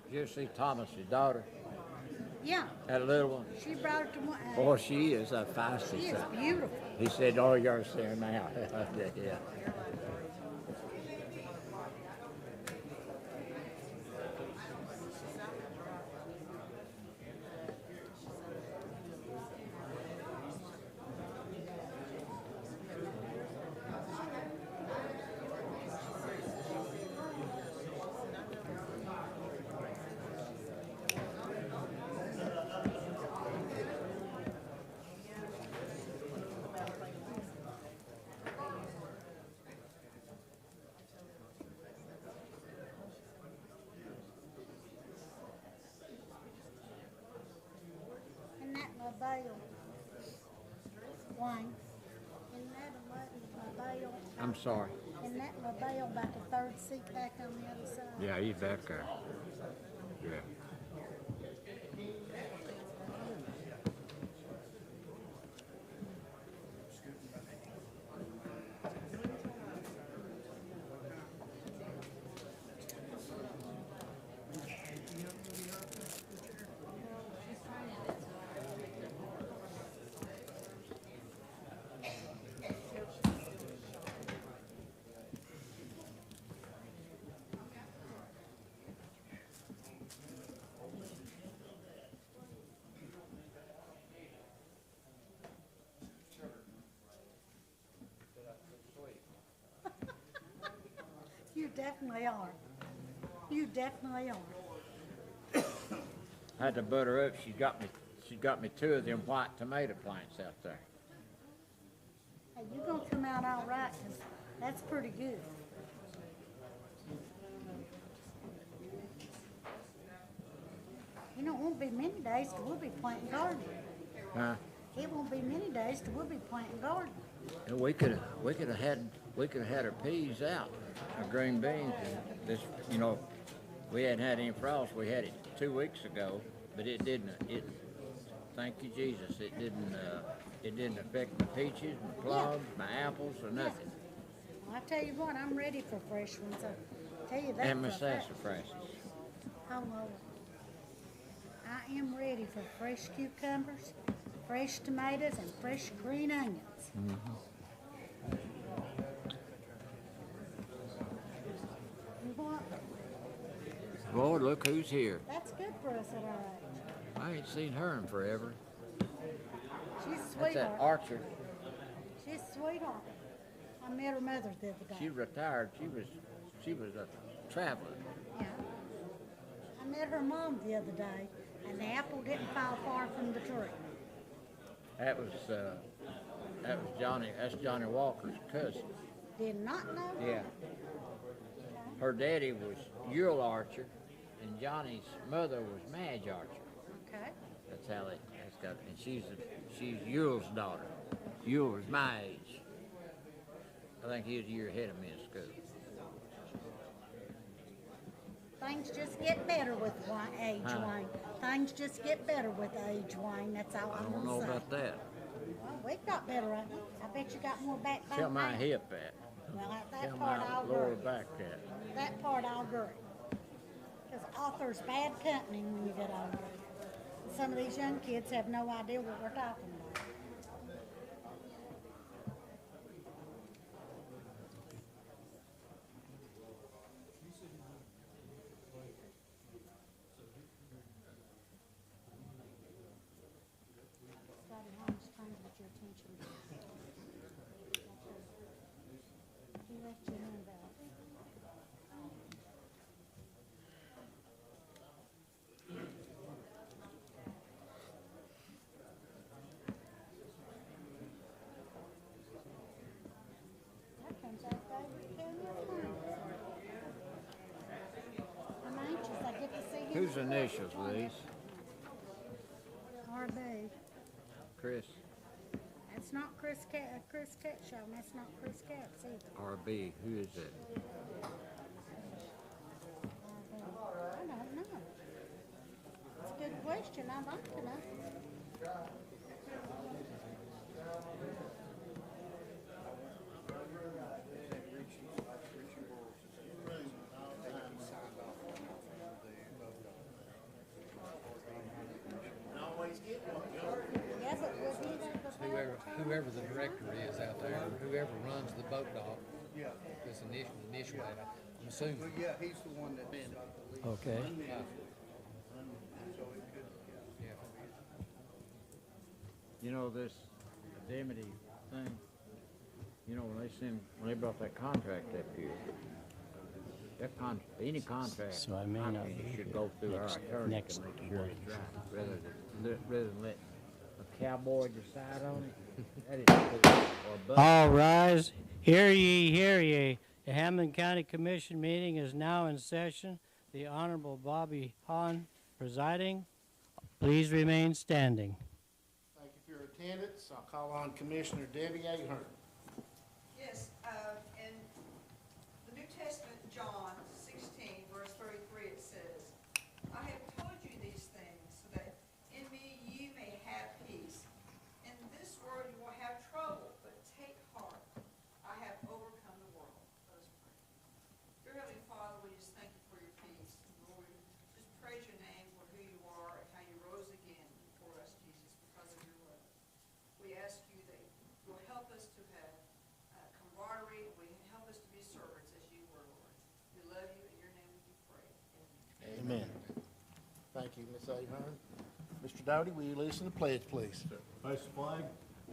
Did you ever see Thomas's daughter? Yeah, That little one? she brought it to one. Boy, she is a feisty She is son. beautiful. He said, "Oh, you're there now." Yeah. And that LaBelle wine. And that LaBelle. I'm sorry. And that LaBelle back the third seat back on the other side. Yeah, he's back there. Yeah. You definitely are. You definitely are. I had to butter up. She got me 2 of them white tomato plants out there. Hey, you're going to come out all right, 'cause that's pretty good. You know, it won't be many days till we'll be planting garden. Huh? It won't be many days till we'll be planting garden. And we could have had our peas out, our green beans. And this, we hadn't had any frost. We had it 2 weeks ago, but it didn't. Thank you, Jesus. It didn't affect my peaches, my plums, my apples, or nothing. Well, I tell you what, I'm ready for fresh ones. I tell you that. And my for a fact. sassafrasses. Oh, well, I am ready for fresh cucumbers, fresh tomatoes, and fresh green onions. And what? Lord, look who's here. That's good for us at our age. I ain't seen her in forever. She's a That's that sweetheart. Archer. She's a sweetheart. I met her mother the other day. She retired. She was a traveler. Yeah. I met her mom the other day, and the apple didn't fall far from the tree. That was Johnny. That's Johnny Walker's cousin. Did not know. Yeah. Her daddy was Yule Archer, and Johnny's mother was Madge Archer. Okay. That's how that's got. And she's Yule's daughter. Yule was my age. I think he was a year ahead of me in school. Things just get better with age, Huh? Wayne. Things just get better with age, Wayne. That's all I I'm don't gonna know say. about that. Well, we got better, right? I bet you got more backbone. Tell my now. hip at. Well, that Tell part my I'll lower agree. back at. That part I'll agree. Because author's bad company when you get older. Some of these young kids have no idea what we're talking about. Scotty, I'm just trying to get your attention. You left your hand out. That comes out favorite too. I'm anxious. I get to see him. Whose initials are these? RB. Chris. That's not Chris Ketchum. That's not Chris Katz either. RB. Who is it? I don't know. It's a good question. I'd like to know. Yes, it was he that prepared. Whoever the director is out there, whoever runs the boat dock, this initial, I'm assuming. Well, yeah, he's the one that did. Okay. You know, this indemnity thing, you know, when they brought that contract up here, any contract, So I may not be should here go through our attorney next to make sure month. it's right, rather than let a cowboy decide on it. That is cool. Or a buck. All rise. Hear ye, hear ye. The Hamblen County Commission meeting is now in session. The Honorable Bobby Hahn presiding. Please remain standing. Thank you for your attendance. I'll call on Commissioner Debbie Ahern. Yes, in the New Testament, John 16, verse 33, it says, I have told you these things so that in me ye may have peace. In this world you will have trouble, but take heart. I have overcome the world. Let us pray. Dear Heavenly Father, we just thank you for your peace. Lord, we just praise your name for who you are and how you rose again for us, Jesus, because of your love. We ask you that you'll help us to have camaraderie, and we help us to be servants as you were, Lord. We love you, in your name we pray. Amen. Thank you, Ms. Ahern. Mr. Dowdy, will you listen to the pledge, please? Face the flag,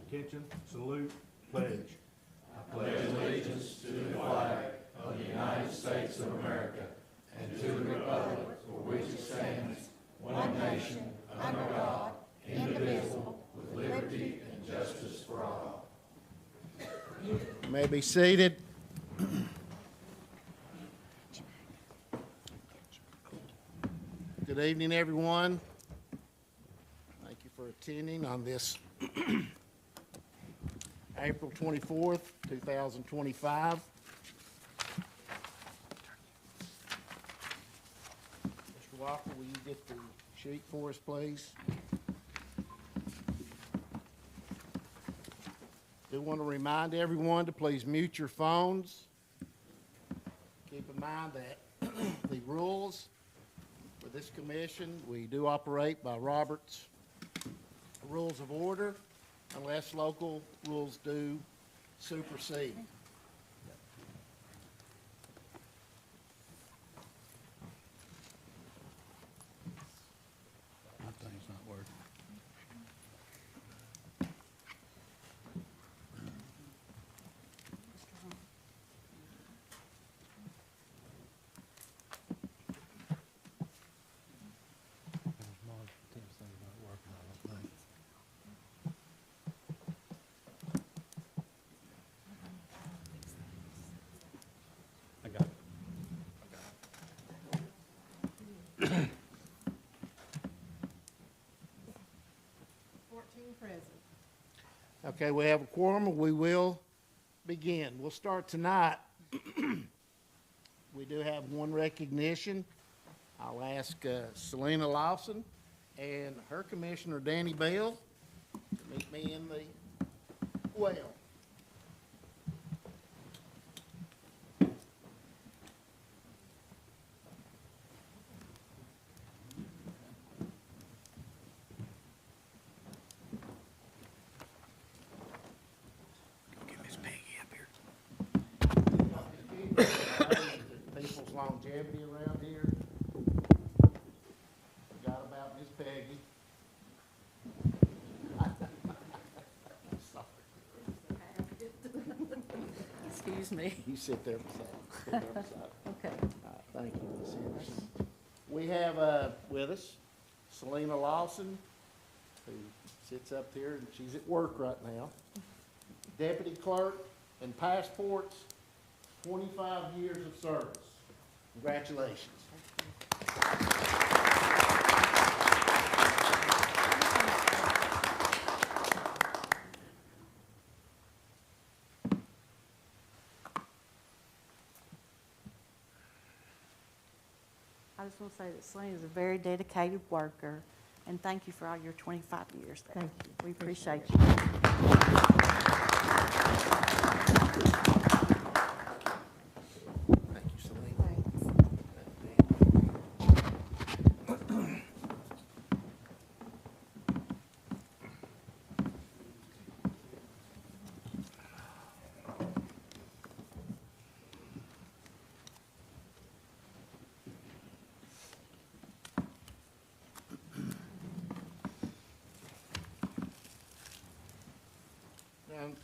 attention, salute, pledge. One nation, under God, indivisible, with liberty and justice for all. You may be seated. Good evening, everyone. Thank you for attending on this April 24th, 2025. Mr. Walker, will you get the sheet for us, please? Do want to remind everyone to please mute your phones. Keep in mind that the rules for this commission, we do operate by Robert's Rules of Order unless local rules do supersede. My thing's not working. I got it. 14 present. Okay, we have a quorum. We will begin. We'll start tonight. We do have one recognition. I'll ask Selena Lawson and her commissioner, Danny Bell, to meet me in the well. People's longevity around here. Forgot about Miss Peggy. Sorry. Excuse me. You sit there beside. Okay. Thank you, Ms. Henderson. We have with us Selena Lawson, who sits up here, and she's at work right now. Deputy Clerk and Passports, 25 years of service. Congratulations. I just want to say that Selena is a very dedicated worker, and thank you for all your 25 years there. Thank you. We appreciate you. Thank you, Selena.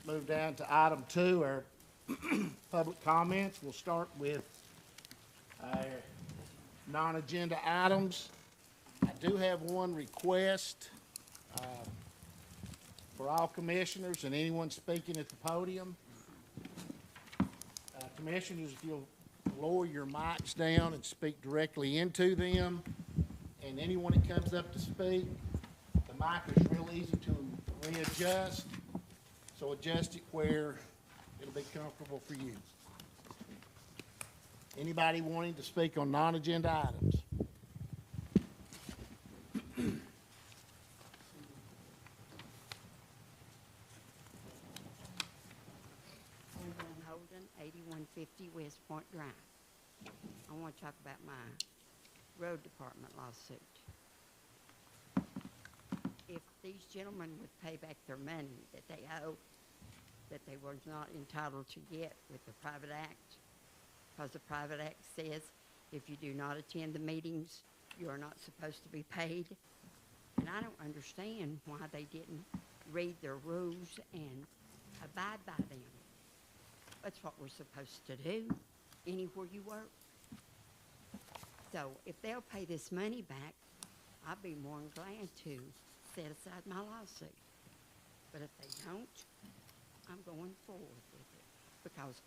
move down to item 2, our public comments. We'll start with our non-agenda items. I do have one request for all commissioners and anyone speaking at the podium. Commissioners, if you'll lower your mics down and speak directly into them, and anyone that comes up to speak, the mic is real easy to readjust, so adjust it where it'll be comfortable for you. Anybody wanting to speak on non-agenda items? Holden, 8150 West Point Drive. I want to talk about my road department lawsuit. If these gentlemen would pay back their money that they owe, that they were not entitled to get with the private act, because the private act says if you do not attend the meetings, you are not supposed to be paid. And I don't understand why they didn't read their rules and abide by them. That's what we're supposed to do anywhere you work. So if they'll pay this money back, I'll be more than glad to set aside my lawsuit. But if they don't, I'm going forward with it. Because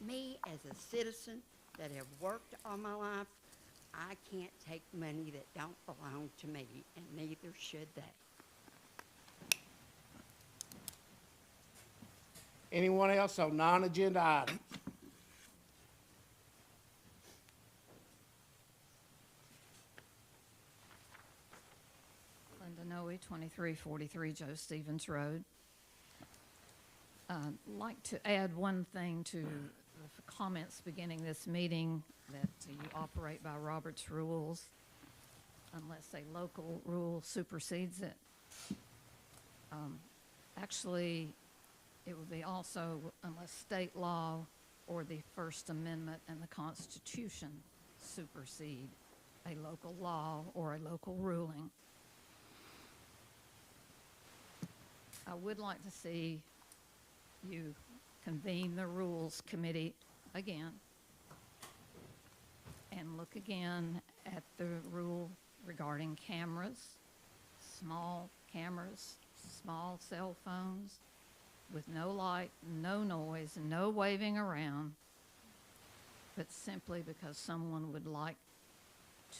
me, as a citizen that have worked all my life, I can't take money that don't belong to me, and neither should they. Anyone else on non-agenda items? Linda Noe, 2343 Joe Stevens Road. Like to add one thing to the comments beginning this meeting, that you operate by Robert's rules unless a local rule supersedes it. Actually, it would be also unless state law or the First Amendment and the Constitution supersede a local law or a local ruling. I would like to see you convene the Rules Committee again and look again at the rule regarding cameras, small cell phones, with no light, no noise, no waving around, but simply because someone would like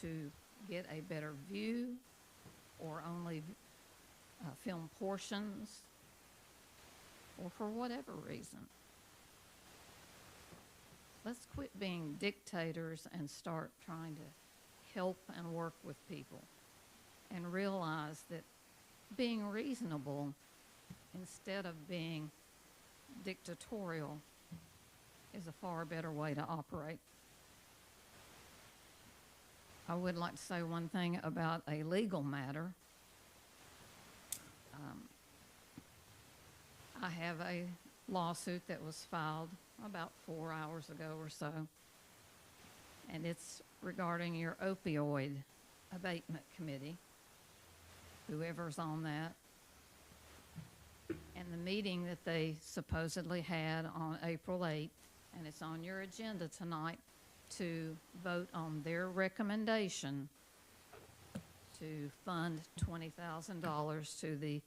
to get a better view or only film portions, or for whatever reason. Let's quit being dictators and start trying to help and work with people and realize that being reasonable instead of being dictatorial is a far better way to operate. I would like to say one thing about a legal matter. I have a lawsuit that was filed about 4 hours ago or so, and it's regarding your opioid abatement committee, whoever's on that, and the meeting that they supposedly had on April 8th, and it's on your agenda tonight to vote on their recommendation to fund $20,000 to the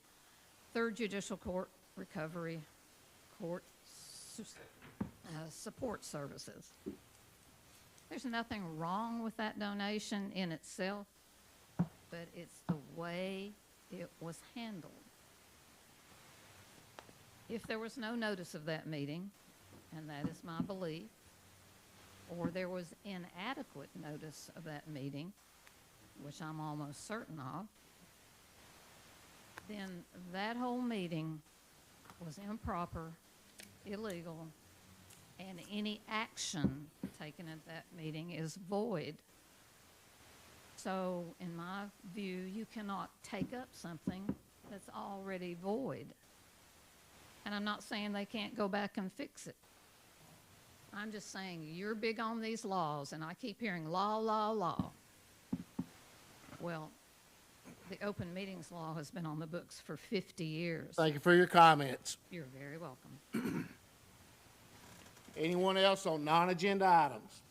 Third Judicial Court Recovery Court Support Services. There's nothing wrong with that donation in itself, but it's the way it was handled. If there was no notice of that meeting, and that is my belief, or there was inadequate notice of that meeting, which I'm almost certain of, then that whole meeting was improper, illegal, and any action taken at that meeting is void. So, in my view, you cannot take up something that's already void. And I'm not saying they can't go back and fix it. I'm just saying you're big on these laws, and I keep hearing law, law, law. Well, The open meetings law has been on the books for 50 years. Thank you for your comments. You're very welcome. Anyone else on non-agenda items?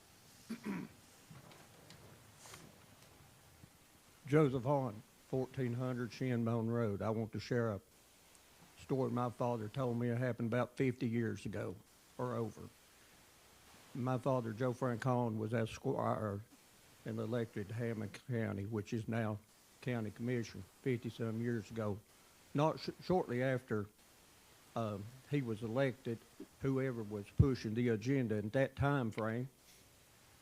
Joseph Hahn, 1400 Shinbone Road. I want to share a story my father told me. It happened about 50 years ago or over. My father, Joe Frank Hahn, was a squire and elected to Hamblen County, which is now county commission, 50-some years ago. Not shortly after he was elected, whoever was pushing the agenda in that time frame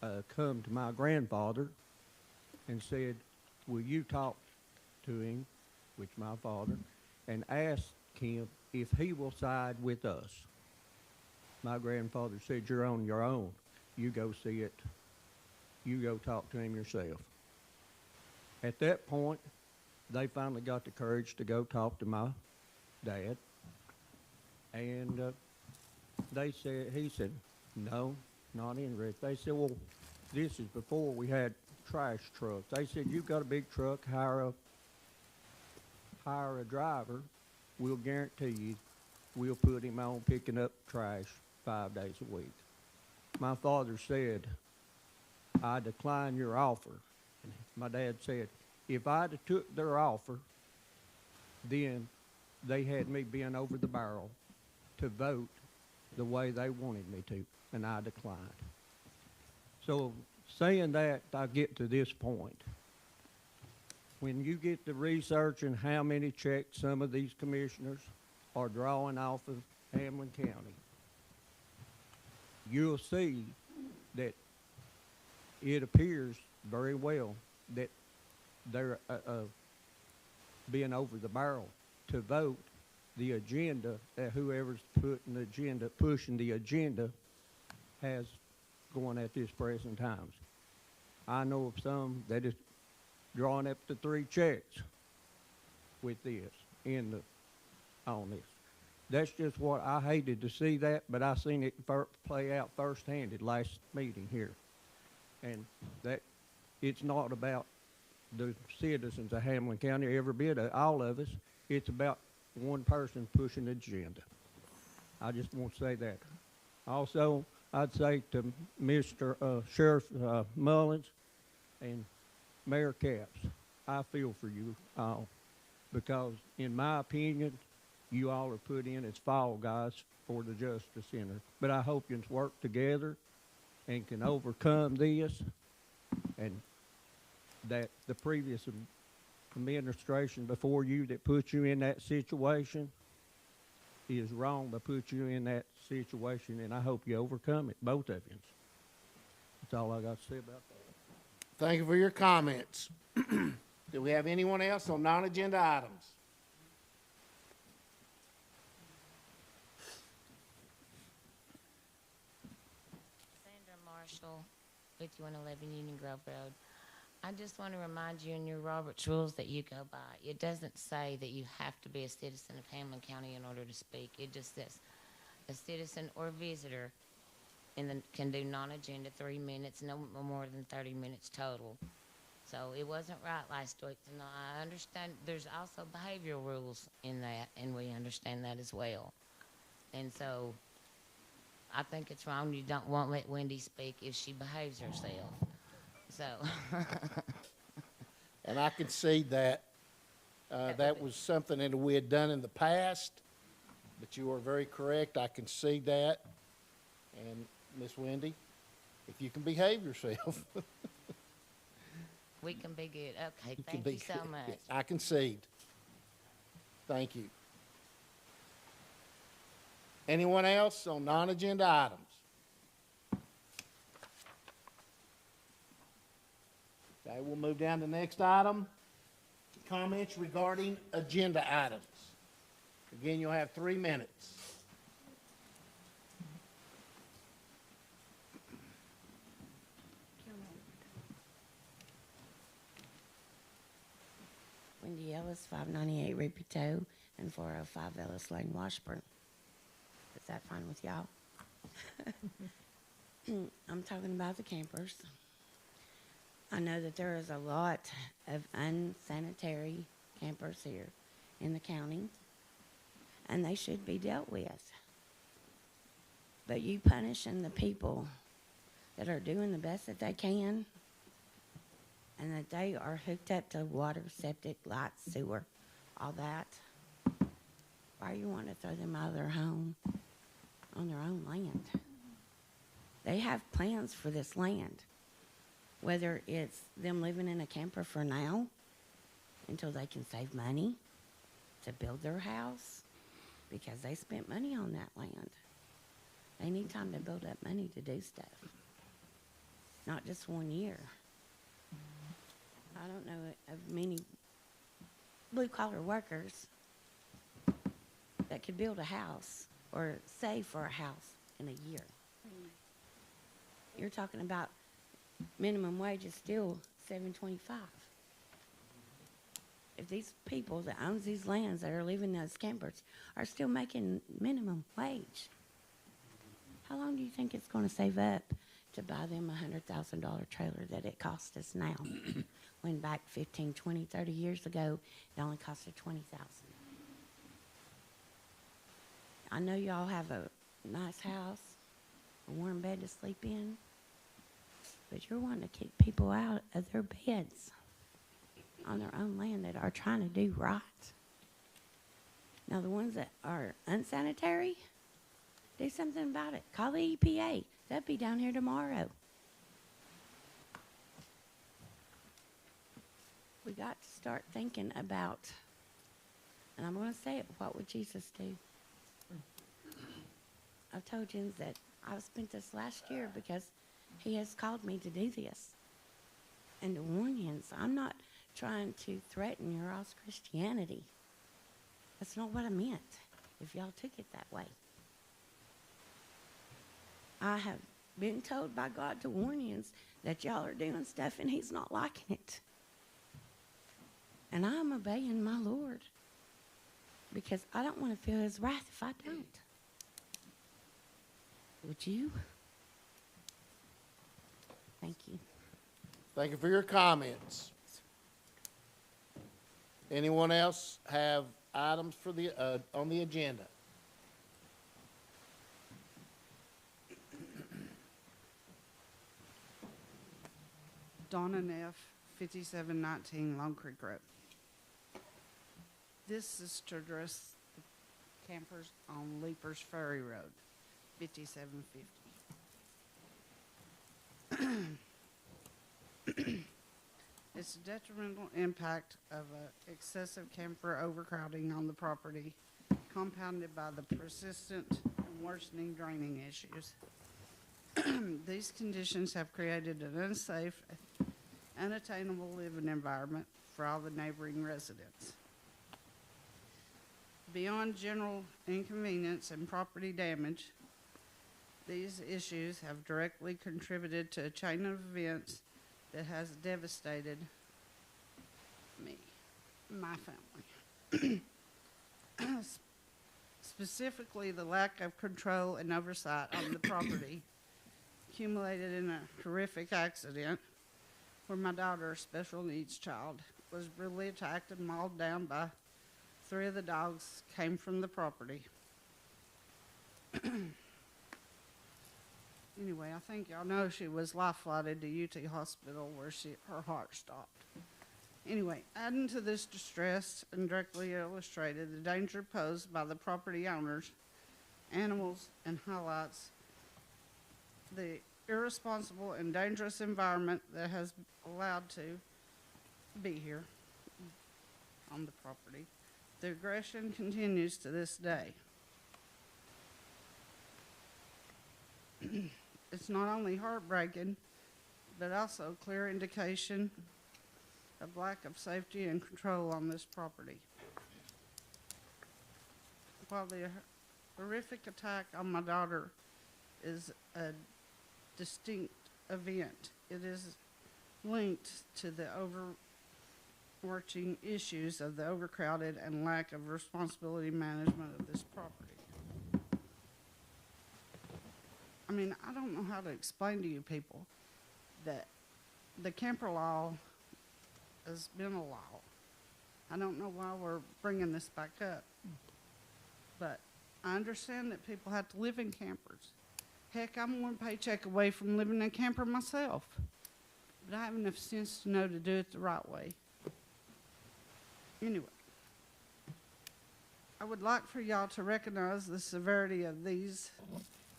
come to my grandfather and said, will you talk to him, which my father, and ask him if he will side with us. My grandfather said, you're on your own. You go see it. You go talk to him yourself. At that point, they finally got the courage to go talk to my dad. And he said, no, not interested. They said, well, this is before we had trash trucks. They said, you've got a big truck, hire a driver. We'll guarantee you we'll put him on picking up trash 5 days a week. My father said, I decline your offer. And my dad said, if I'd have took their offer, then they had me bent over the barrel to vote the way they wanted me to, and I declined. So saying that, I get to this point. When you get to researching how many checks some of these commissioners are drawing off of Hamblen County, you'll see that it appears very well that they're being over the barrel to vote the agenda that whoever's pushing the agenda has going at this present times. I know of some that is drawing up to 3 checks with this on this. That's just what I hated to see that, but I seen it play out firsthand at last meeting here. And that it's not about the citizens of Hamblen County, every bit of all of us. It's about one person pushing the agenda. I just want to say that. Also, I'd say to Mr. Sheriff Mullins and Mayor Capps, I feel for you all because, in my opinion, you all are put in as fall guys for the Justice Center. But I hope you can work together and can overcome this, and that the previous administration before you that put you in that situation is wrong to put you in that situation, and I hope you overcome it, both of you. That's all I got to say about that. Thank you for your comments. Do we have anyone else on non-agenda items? Sandra Marshall, 5111 Union Grove Road. I just want to remind you in your Robert's Rules that you go by. It doesn't say that you have to be a citizen of Hamblen County in order to speak. It just says a citizen or visitor can do non-agenda 3 minutes, no more than 30 minutes total. So it wasn't right last week. No, I understand there's also behavioral rules in that, and we understand that as well. And so I think it's wrong you won't let Wendy speak if she behaves herself. So. And I concede that. That was something that we had done in the past, but you are very correct. I concede that. And Miss Wendy, if you can behave yourself. We can be good. Okay, thank you so much. I concede. Thank you. Anyone else on non-agenda items? Okay, we'll move down to the next item. Comments regarding agenda items. Again, you'll have 3 minutes. Wendy Ellis, 598 Repeto, and 405 Ellis Lane, Washburn. Is that fine with y'all? I'm talking about the campers. I know that there is a lot of unsanitary campers here in the county, and they should be dealt with. But you punishing the people that are doing the best that they can, and that they are hooked up to water, septic, lights, sewer, all that. Why you want to throw them out of their home on their own land? They have plans for this land, whether it's them living in a camper for now until they can save money to build their house because they spent money on that land. They need time to build up money to do stuff, not just 1 year. I don't know of many blue-collar workers that could build a house or save for a house in a year. You're talking about minimum wage is still $7.25. If these people that owns these lands that are living as campers are still making minimum wage, how long do you think it's going to save up to buy them a $100,000 trailer that it costs us now? When back 15, 20, 30 years ago, it only costed $20,000. I know y'all have a nice house, a warm bed to sleep in, but you're wanting to kick people out of their beds on their own land that are trying to do right. Now, the ones that are unsanitary, do something about it. Call the EPA. They'll be down here tomorrow. We got to start thinking about, and I'm going to say it, what would Jesus do? I've told you that I've spent this last year because he has called me to do this. And to warn you, I'm not trying to threaten your all's Christianity. That's not what I meant, if y'all took it that way. I have been told by God to warn you that y'all are doing stuff and he's not liking it. And I'm obeying my Lord because I don't want to feel his wrath if I don't. Would you? Thank you. Thank you for your comments. Anyone else have items for the on the agenda? Donna Neff, 5719 Long Creek Road. This is to address the campers on Leapers Ferry Road, 5750. It's a detrimental impact of excessive camper overcrowding on the property, compounded by the persistent and worsening draining issues. These conditions have created an unsafe, unattainable living environment for all the neighboring residents. Beyond general inconvenience and property damage, these issues have directly contributed to a chain of events that has devastated me, my family. Specifically, the lack of control and oversight on the property accumulated in a horrific accident where my daughter, a special needs child, was brutally attacked and mauled down by 3 of the dogs came from the property. Anyway, I think y'all know she was life flighted to UT Hospital where her heart stopped. Anyway, adding to this distress and directly illustrated the danger posed by the property owners, animals, and highlights the irresponsible and dangerous environment that has allowed to be here on the property. The aggression continues to this day. It's not only heartbreaking, but also a clear indication of lack of safety and control on this property. While the horrific attack on my daughter is a distinct event, it is linked to the overarching issues of the overcrowded and lack of responsibility management of this property. I mean, I don't know how to explain to you people that the camper law has been a law. I don't know why we're bringing this back up, but I understand that people have to live in campers. Heck, I'm one paycheck away from living in a camper myself, but I have enough sense to know to do it the right way. Anyway, I would like for y'all to recognize the severity of these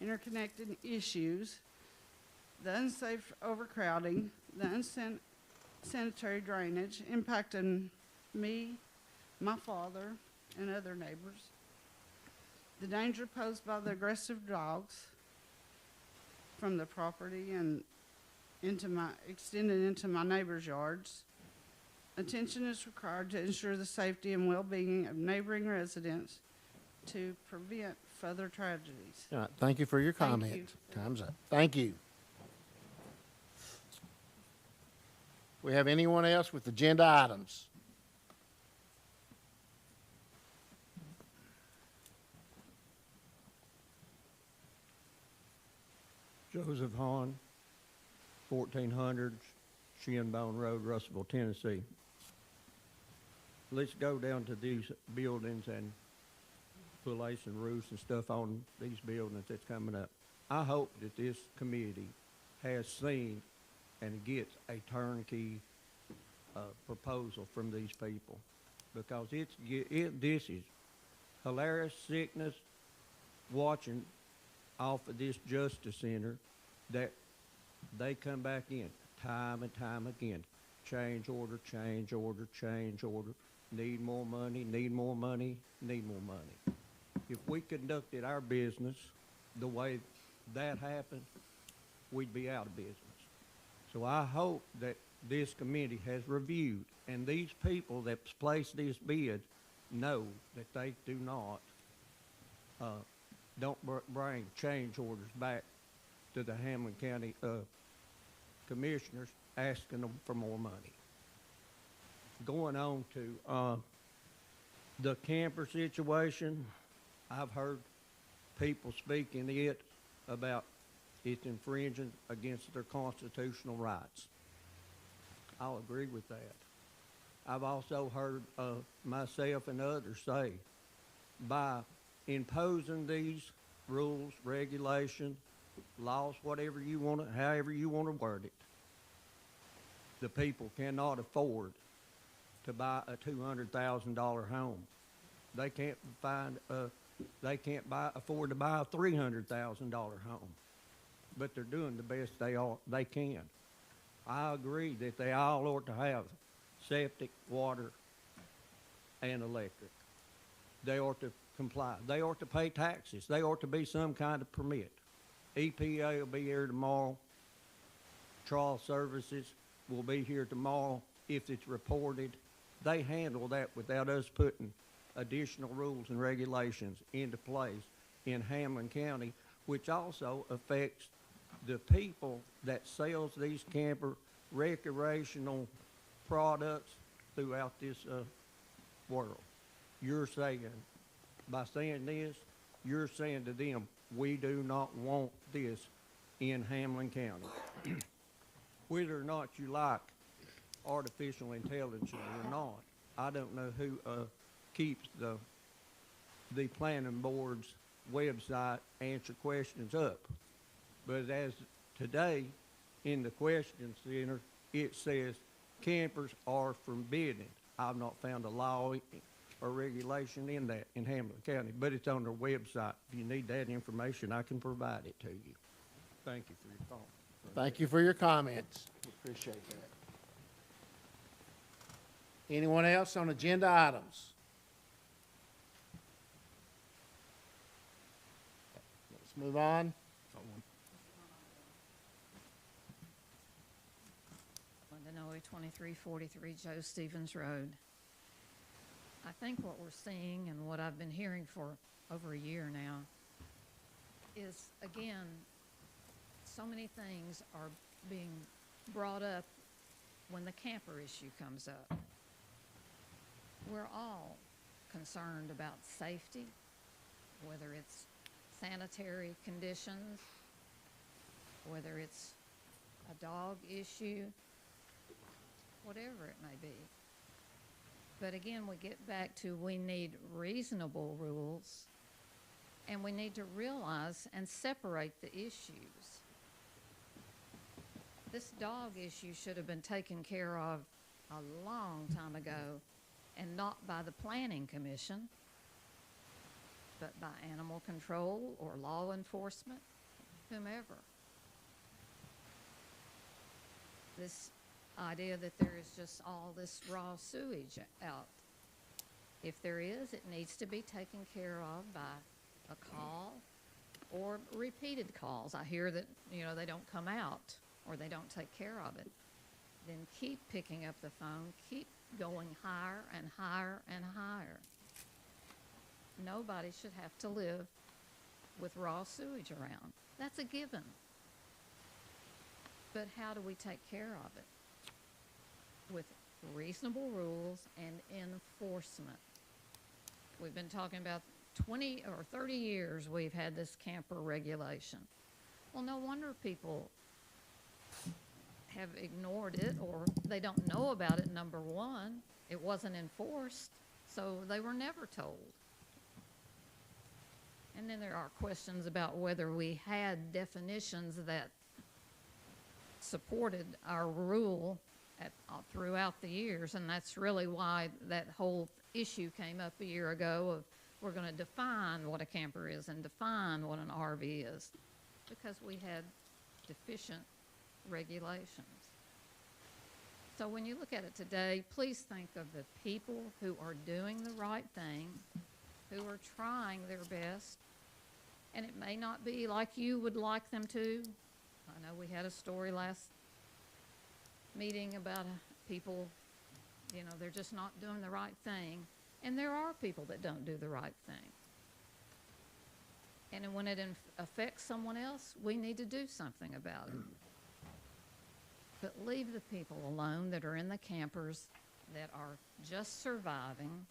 interconnected issues, the unsafe overcrowding, the unsanitary drainage impacting me, my father, and other neighbors, the danger posed by the aggressive dogs from the property and extended into my neighbors' yards. Attention is required to ensure the safety and well-being of neighboring residents to prevent further tragedies. All right, thank you for your Thank comment. you. Time's up. Thank you. We have anyone else with agenda items? Joseph Hahn, 1400 Shinbone Road, Russellville, Tennessee. Let's go down to these buildings and put lace and roofs and stuff on these buildings that's coming up. I hope that this committee has seen and gets a turnkey proposal from these people, because this is hilarious sickness watching off of this justice center that they come back in time and time again. Change order, change order, change order. Need more money, need more money, need more money. If we conducted our business the way that happened, we'd be out of business. So I hope that this committee has reviewed, and these people that placed this bid know that they do not, don't bring change orders back to the Hamblen County commissioners asking them for more money. Going on to the camper situation, I've heard people speaking it about it's infringing against their constitutional rights. I'll agree with that. I've also heard myself and others say, by imposing these rules, regulations, laws, whatever you want to, however you want to word it, the people cannot afford to buy a $200,000 home. They can't afford to buy a $300,000 home, but they're doing the best they can. I agree that they all ought to have septic, water, and electric. They ought to comply. They ought to pay taxes. They ought to be some kind of permit. EPA will be here tomorrow. Trial Services will be here tomorrow if it's reported. They handle that without us putting additional rules and regulations into place in Hamblen County, which also affects the people that sells these camper recreational products throughout this world. You're saying, by saying this, you're saying to them, we do not want this in Hamblen County. Whether or not you like artificial intelligence or not, I don't know who keeps the planning board's website answer questions up. But as today in the question center, it says campers are forbidden. I've not found a law or regulation in that in Hamblen County, but it's on their website. If you need that information, I can provide it to you. Thank you for your thought. Thank you for your comments. We appreciate that. Anyone else on agenda items? Let's move on. Linda 2343 Joe Stevens Road. I think what we're seeing and what I've been hearing for over a year now is, again, so many things are being brought up when the camper issue comes up. We're all concerned about safety, whether it's sanitary conditions, whether it's a dog issue, whatever it may be. But again, we get back to we need reasonable rules, and we need to realize and separate the issues. This dog issue should have been taken care of a long time ago, and not by the Planning Commission, but by animal control or law enforcement, whomever. This idea that there is just all this raw sewage out. If there is, it needs to be taken care of by a call or repeated calls. I hear that, they don't come out or they don't take care of it. Then keep picking up the phone, keep going higher and higher and higher. Nobody should have to live with raw sewage around. That's a given. But how do we take care of it? With reasonable rules and enforcement. We've been talking about 20 or 30 years we've had this camper regulation. Well, no wonder people have ignored it, or they don't know about it, number one. It wasn't enforced, so they were never told. And then there are questions about whether we had definitions that supported our rule throughout the years, and that's really why that whole issue came up a year ago of we're going to define what a camper is and define what an RV is, because we had deficient regulations. So when you look at it today, please think of the people who are doing the right thing, who are trying their best, and it may not be like you would like them to. I know we had a story last meeting about people, they're just not doing the right thing. And there are people that don't do the right thing. And when it affects someone else, we need to do something about it. But leave the people alone that are in the campers, that are just surviving,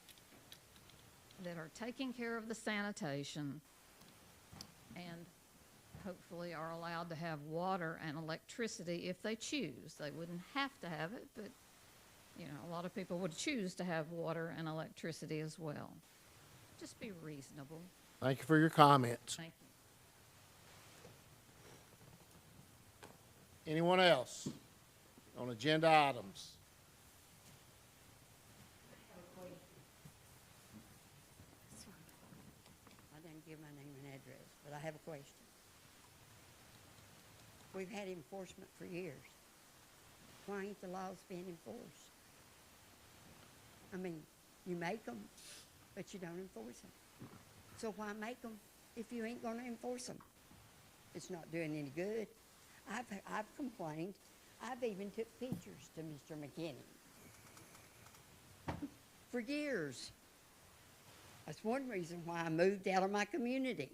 that are taking care of the sanitation, and hopefully are allowed to have water and electricity if they choose. They wouldn't have to have it, but a lot of people would choose to have water and electricity as well. Just be reasonable. Thank you for your comments. Thank you. Anyone else on agenda items? I didn't give my name and address, but I have a question. We've had enforcement for years. Why ain't the laws being enforced? I mean, you make them, but you don't enforce them. So why make them if you ain't going to enforce them? It's not doing any good. I've complained. I've even took pictures to Mr. McKinney for years. That's one reason why I moved out of my community,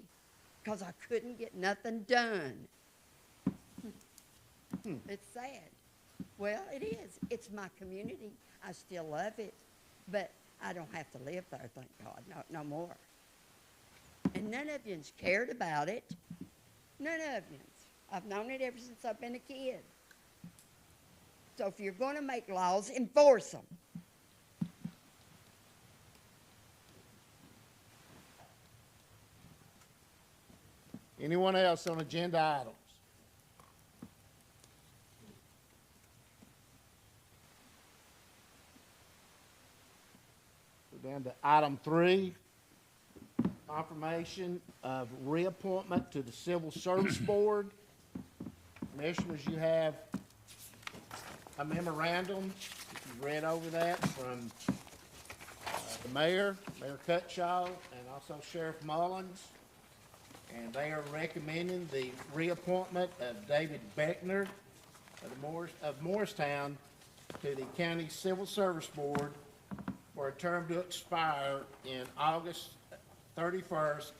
because I couldn't get nothing done. It's sad. Well, it is. It's my community. I still love it, but I don't have to live there, thank God, no more. And none of yous cared about it. None of yous. I've known it ever since I've been a kid. So if you're going to make laws, enforce them. Anyone else on agenda items? We're down to item 3, confirmation of reappointment to the Civil Service Board. Commissioners, you have a memorandum, if you read over that, from the mayor, Mayor Cutshaw, and also Sheriff Mullins. And they are recommending the reappointment of David Beckner of Morristown to the County Civil Service Board for a term to expire in August 31st,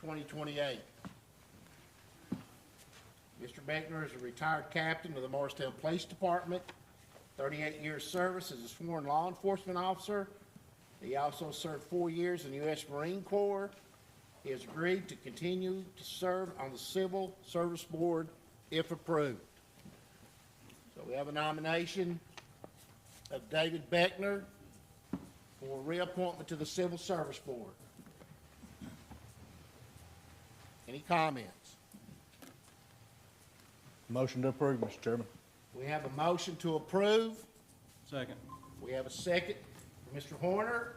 2028. Mr. Beckner is a retired captain of the Morristown Police Department, 38 years service as a sworn law enforcement officer. He also served 4 years in the U.S. Marine Corps. He has agreed to continue to serve on the Civil Service Board if approved. So we have a nomination of David Beckner for reappointment to the Civil Service Board. Any comments? Motion to approve, Mr. Chairman. We have a motion to approve. Second. We have a second for Mr. Horner.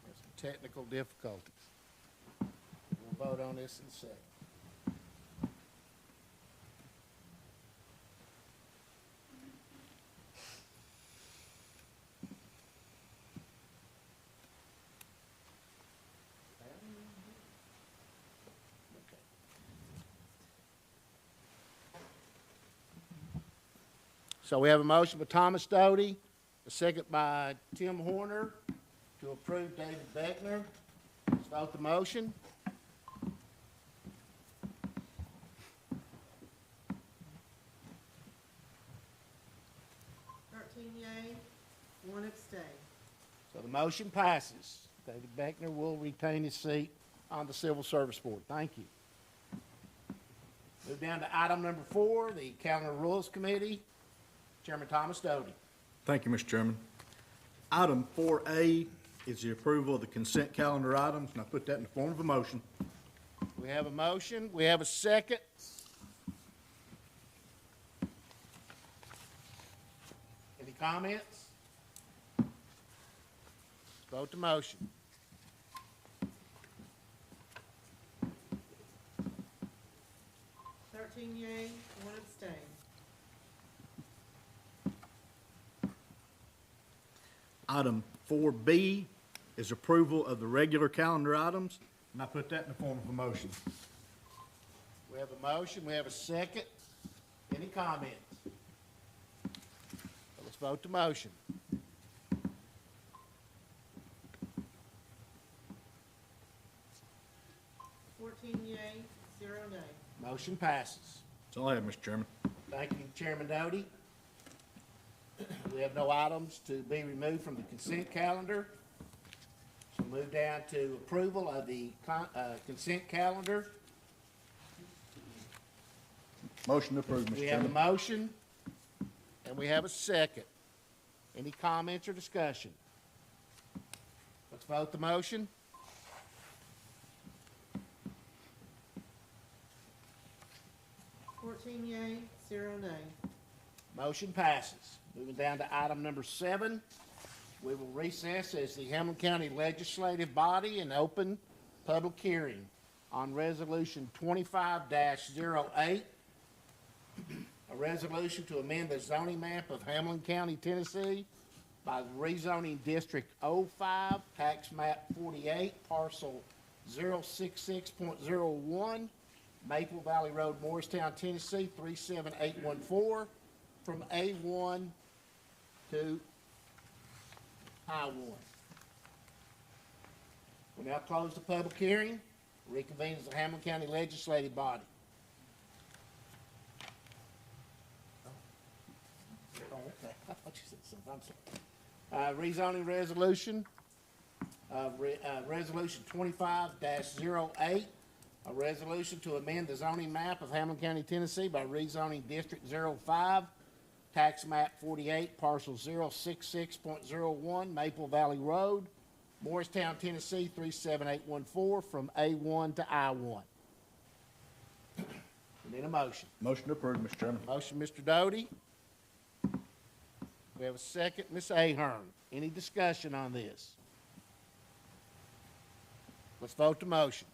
There's some technical difficulties. We'll vote on this in a second. So we have a motion by Thomas Doty, a second by Tim Horner to approve David Beckner. Let's vote the motion. Yea, 1 abstain. So the motion passes. David Beckner will retain his seat on the Civil Service Board. Thank you. Move down to item number 4, the Calendar Rules Committee. Chairman Thomas Doty. Thank you, Mr. Chairman. Item 4A is the approval of the consent calendar items, and I put that in the form of a motion. We have a motion. We have a second. Any comments? Vote the motion. Yea, 1 abstain. Item 4B is approval of the regular calendar items, and I put that in the form of a motion. We have a motion. We have a second. Any comments? Let's vote the motion. Yea, 0 nay. Motion passes. That's all I have, Mr. Chairman. Thank you, Chairman Doty. We have no items to be removed from the consent calendar. So move down to approval of the consent calendar. Motion to approve, Mr. We have a Chairman. motion, and we have a second. Any comments or discussion? Let's vote the motion. Yea, 0 nay. Motion passes. Moving down to item number 7, we will recess as the Hamblen County Legislative Body and open public hearing on Resolution 25-08, a resolution to amend the zoning map of Hamblen County, Tennessee by rezoning District 05, Tax Map 48, Parcel 066.01, Maple Valley Road, Morristown, Tennessee, 37814, from A1 to I1. We'll now close the public hearing, reconvene as the Hamblen County Legislative Body. Oh, okay. I thought you said something. I'm sorry. Rezoning resolution, Resolution 25-08, a resolution to amend the zoning map of Hamblen County, Tennessee by rezoning District 05, Tax Map 48, Parcel 066.01, Maple Valley Road, Morristown, Tennessee, 37814, from A1 to I1. We need a motion. Motion to approve, Mr. Chairman. Motion, Mr. Doty. We have a second, Ms. Ahern. Any discussion on this? Let's vote the motion.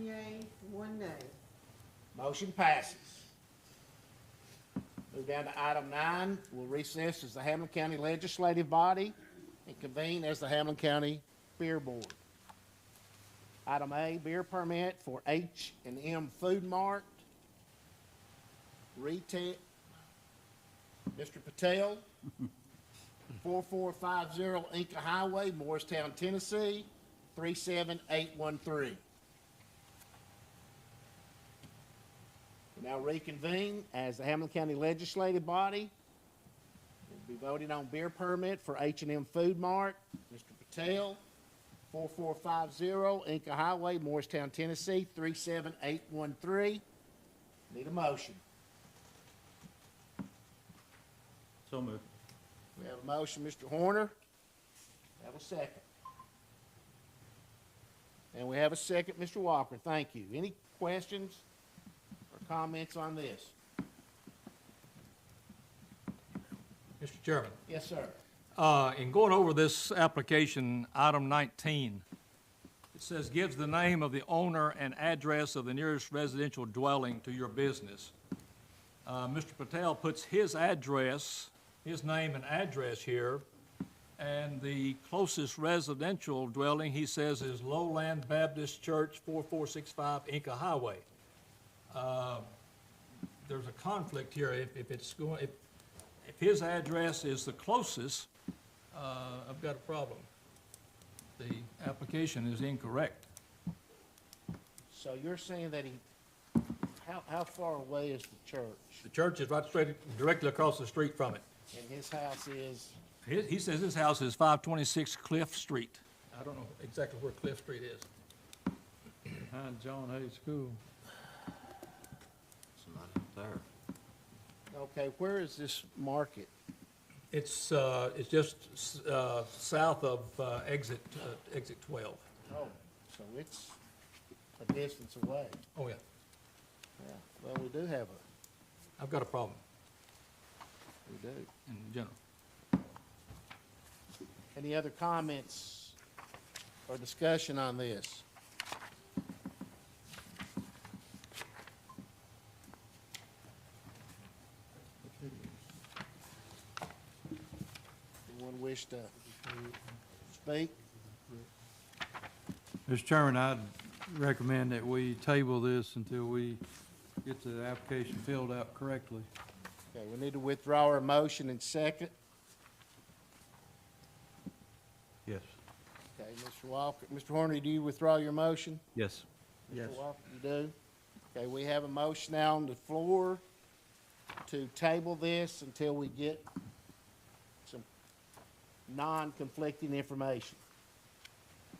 Yea, 1 nay. Motion passes. Move down to item 9. We'll recess as the Hamblen County Legislative Body and convene as the Hamblen County Beer Board. Item A, beer permit for H&M Food Mart. Retail, Mr. Patel, 4450 Inca Highway, Morristown, Tennessee, 37813. We now reconvene as the Hamblen County Legislative Body. We'll be voting on beer permit for H&M Food Mart. Mr. Patel, 4450 Inca Highway, Morristown, Tennessee, 37813. Need a motion. So moved. We have a motion, Mr. Horner. Have a second. And we have a second, Mr. Walker. Thank you. Any questions or comments on this? Mr. Chairman, Yes, sir. in going over this application, item 19, it says gives the name of the owner and address of the nearest residential dwelling to your business. Mr. Patel puts his address, his name and address here, and the closest residential dwelling, he says, is Lowland Baptist Church, 4465 Inca Highway. There's a conflict here. If his address is the closest, I've got a problem. The application is incorrect. So you're saying that how far away is the church? The church is directly across the street from it. And his house is? He says his house is 526 Cliff Street. I don't know exactly where Cliff Street is. Behind John Hay School. Somebody up there. Okay, where is this market? It's just south of exit 12. Oh, so it's a distance away. Oh, yeah. Yeah, well, we do have I've got a problem we do. in general. Any other comments or discussion on this? Anyone wish to speak? Mr. Chairman, I'd recommend that we table this until we get the application filled out correctly. Okay, we need to withdraw our motion and second. Yes. Okay, Mr. Walker, Mr. Horner, do you withdraw your motion? Yes. Mr. Walker, you do? Okay, we have a motion now on the floor to table this until we get some non-conflicting information.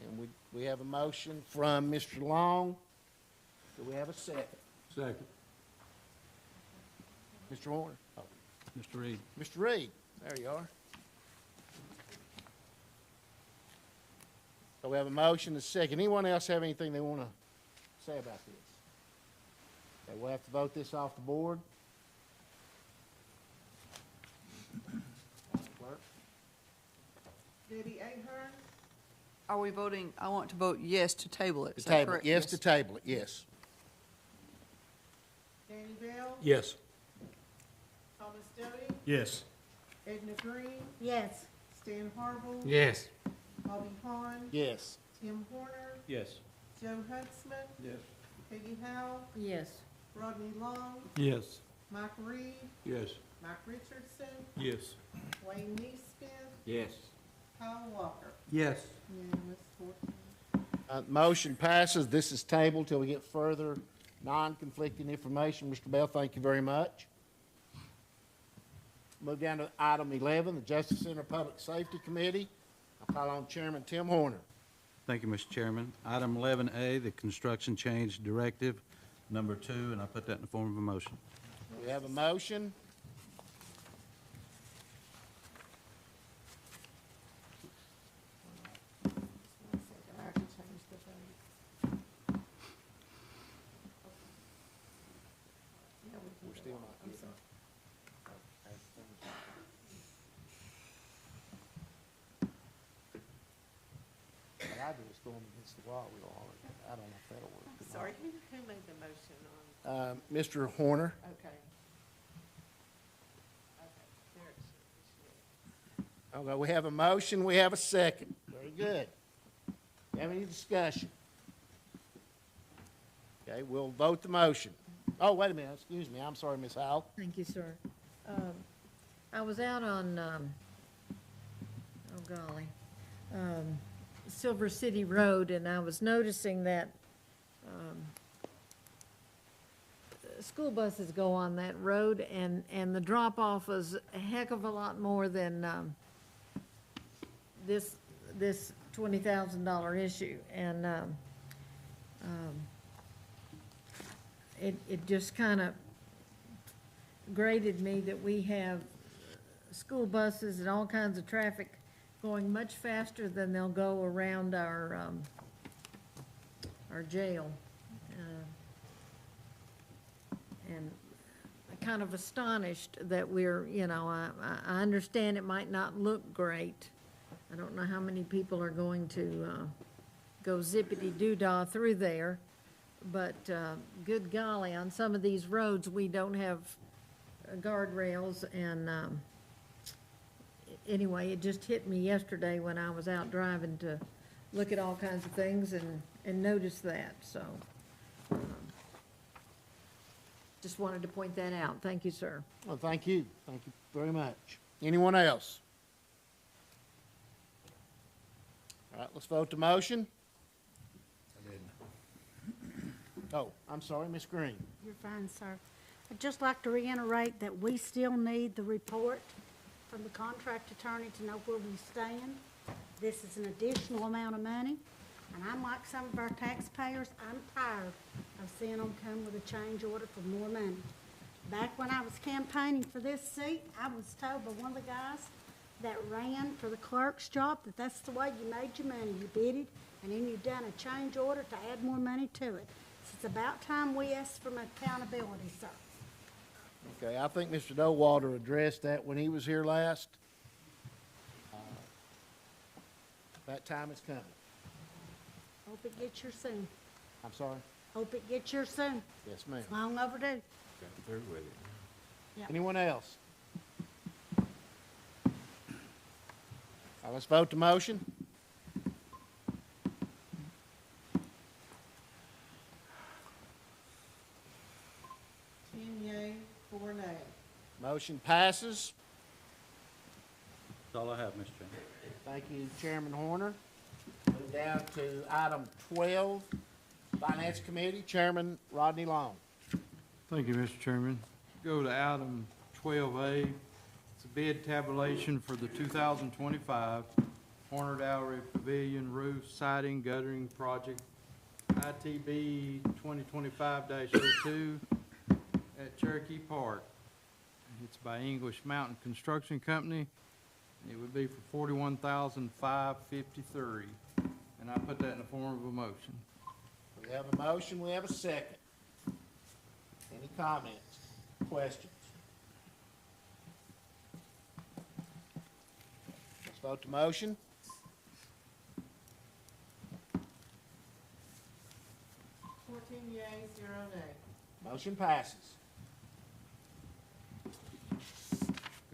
And we have a motion from Mr. Long. Do we have a second? Second. Mr. Horner? Oh, Mr. Reed. Mr. Reed, there you are. So we have a motion, a second. Anyone else have anything they want to say about this? Okay, we'll have to vote this off the board. Clerk? Debbie Ahern? Are we voting, I want to vote yes to table it, To is that table it, correct? yes, to table it, yes. Danny Bell? Yes. Thomas Doty? Yes. Edna Green? Yes. Stan Harble? Yes. Bobby Hahn? Yes. Tim Horner? Yes. Joe Huntsman? Yes. Peggy Howe? Yes. Rodney Long? Yes. Mike Reed? Yes. Mike Richardson? Yes. Wayne Neesmith? Yes. Kyle Walker? Yes. Unanimous, 14. Motion passes. This is tabled till we get further non-conflicting information. Mr. Bell, thank you very much. Move down to item 11, the Justice Center Public Safety Committee. I'll call on Chairman Tim Horner. Thank you, Mr. Chairman. Item 11A, the Construction Change Directive, number 2, and I put that in the form of a motion. We have a motion. I have to change the vote. Yeah, we can We're go still on. not I'm getting sorry. What I do is go against the wall. I don't know if that'll work. I'm sorry, who made the motion on, Mr. Horner. okay. Okay, there it is. Okay, we have a motion, we have a second. Very good. Have any discussion? Okay, we'll vote the motion. Oh, wait a minute, excuse me, I'm sorry, Ms. Howell. Thank you, sir. I was out on, oh golly, Silver City Road, and I was noticing that school buses go on that road, and the drop-off is a heck of a lot more than this $20,000 issue. And it just kind of grated me that we have school buses and all kinds of traffic going much faster than they'll go around our jail. And kind of astonished that we're, you know, I understand it might not look great. I don't know how many people are going to go zippity-doo-dah through there, but good golly, on some of these roads, we don't have guardrails, and anyway, it just hit me yesterday when I was out driving to look at all kinds of things and notice that, so just wanted to point that out. Thank you, sir. Well, thank you. Thank you very much. Anyone else? All right, let's vote the motion. Oh, I'm sorry, Ms. Green. You're fine, sir. I'd just like to reiterate that we still need the report from the contract attorney to know where we stand. This is an additional amount of money, and I'm like some of our taxpayers, I'm tired of seeing them come with a change order for more money. Back when I was campaigning for this seat, I was told by one of the guys that ran for the clerk's job that that's the way you made your money. You bid it, and then you've done a change order to add more money to it. So it's about time we ask for accountability, sir. Okay, I think Mr. Dowater addressed that when he was here last. That time is coming. Hope it gets here soon. I'm sorry? Hope it gets here soon. Yes, ma'am. It's long overdue. Got through with it. Yep. Anyone else? All right, let's vote the motion. Yea, 4 nay. Motion passes. That's all I have, Mr. Chairman. Thank you, Chairman Horner. Move down to item 12, Finance Committee, Chairman Rodney Long. Thank you, Mr. Chairman. Go to item 12A. It's a bid tabulation for the 2025 Horner Dowry Pavilion Roof Siding Guttering Project, ITB 2025-02 at Cherokee Park. It's by English Mountain Construction Company. It would be for $41,553, and I put that in the form of a motion. We have a motion, we have a second. Any comments, questions? Let's vote the motion. Yea, 0 nay. Motion passes.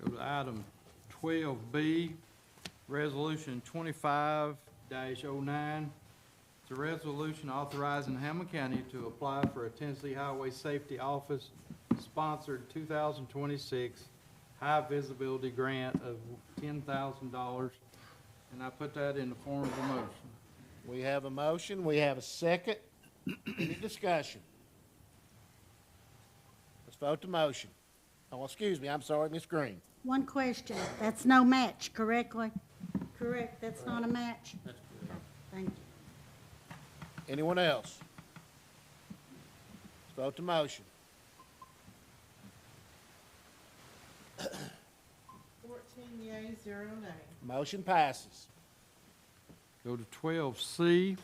Go to item 12B, Resolution 25-09. It's a resolution authorizing Hamblen County to apply for a Tennessee Highway Safety Office sponsored 2026 high visibility grant of $10,000, and I put that in the form of a motion. We have a motion, we have a second. Any discussion? Let's vote the motion. Oh, excuse me, I'm sorry, Ms. Green. One question. That's no match, correctly? Correct, that's not a match? That's correct. Thank you. Anyone else? Let's vote the motion. 14 yea, 0 nay. Motion passes. Go to 12C,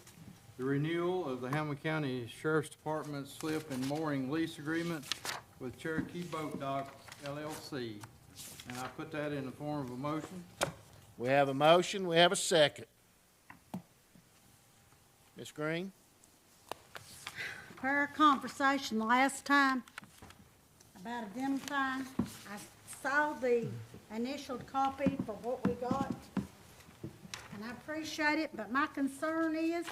the renewal of the Hamblen County Sheriff's Department slip and mooring lease agreement with Cherokee Boat Docks LLC. And I put that in the form of a motion. We have a motion, we have a second. Ms. Green? Per our conversation last time about identifying, I saw the initial copy for what we got, and I appreciate it, but my concern is,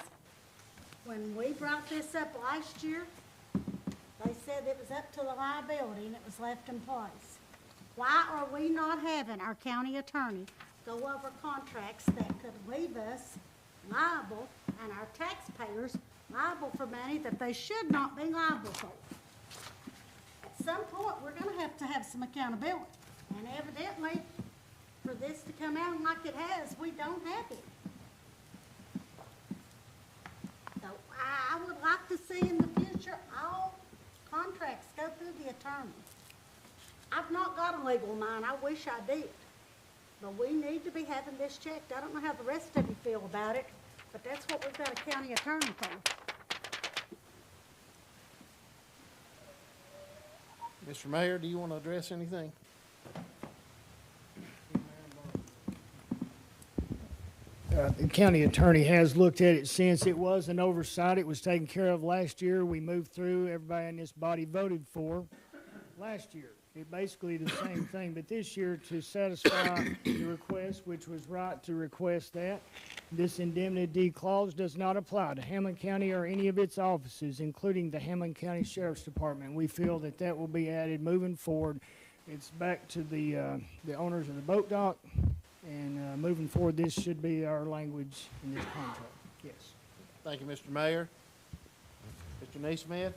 when we brought this up last year, they said it was up to the liability and it was left in place. Why are we not having our county attorney go over contracts that could leave us liable and our taxpayers liable for money that they should not be liable for? some point, we're gonna have to have some accountability. And evidently, for this to come out like it has, we don't have it. So I would like to see in the future, all contracts go through the attorney. I've not got a legal mind, I wish I did. But we need to be having this checked. I don't know how the rest of you feel about it, but that's what we've got a county attorney for. Mr. Mayor, do you want to address anything? The county attorney has looked at it since. It was an oversight. It was taken care of last year. We moved through. Everybody in this body voted for last year. It basically the same thing, but this year to satisfy the request, which was right to request that, this indemnity clause does not apply to Hamblen County or any of its offices, including the Hamblen County Sheriff's Department. We feel that that will be added moving forward. It's back to the owners of the boat dock, and moving forward, this should be our language in this contract. Yes. Thank you, Mr. Mayor. Mr. Neesmith?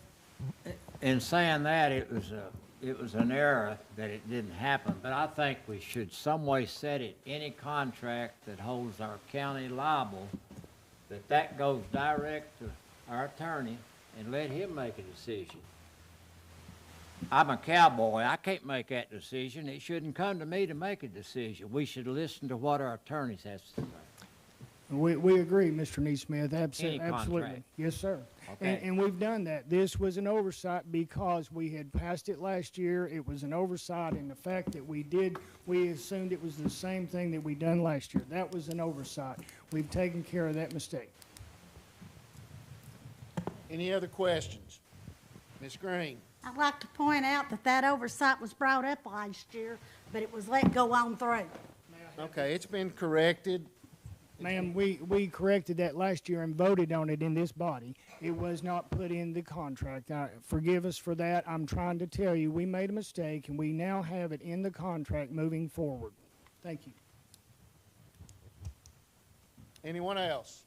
In saying that, it was an error that it didn't happen, but I think we should some way set it, any contract that holds our county liable, that goes direct to our attorney and let him make a decision. I'm a cowboy, I can't make that decision. It shouldn't come to me to make a decision. We should listen to what our attorneys have to say. We agree, Mr. Neesmith, Any absolutely. contract. Yes, sir. Okay. And we've done that. This was an oversight because we had passed it last year. It was an oversight, and the fact that we assumed it was the same thing that we done last year. That was an oversight. We've taken care of that mistake. Any other questions? Ms. Green? I'd like to point out that that oversight was brought up last year, but it was let go on through. Okay, it's been corrected. Ma'am, we corrected that last year and voted on it in this body. It was not put in the contract. Forgive us for that. I'm trying to tell you, we made a mistake, and we now have it in the contract moving forward. Thank you. Anyone else?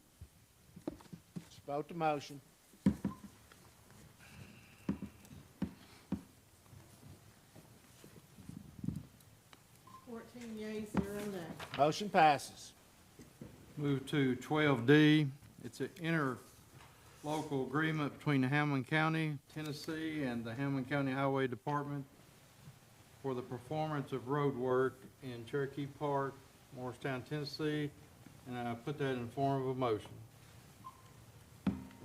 Let's vote the motion. Yeas, 0 nays. Motion passes. Move to 12D. It's an interlocal agreement between the Hamblen County, Tennessee, and the Hamblen County Highway Department for the performance of road work in Cherokee Park, Morristown, Tennessee, and I put that in the form of a motion.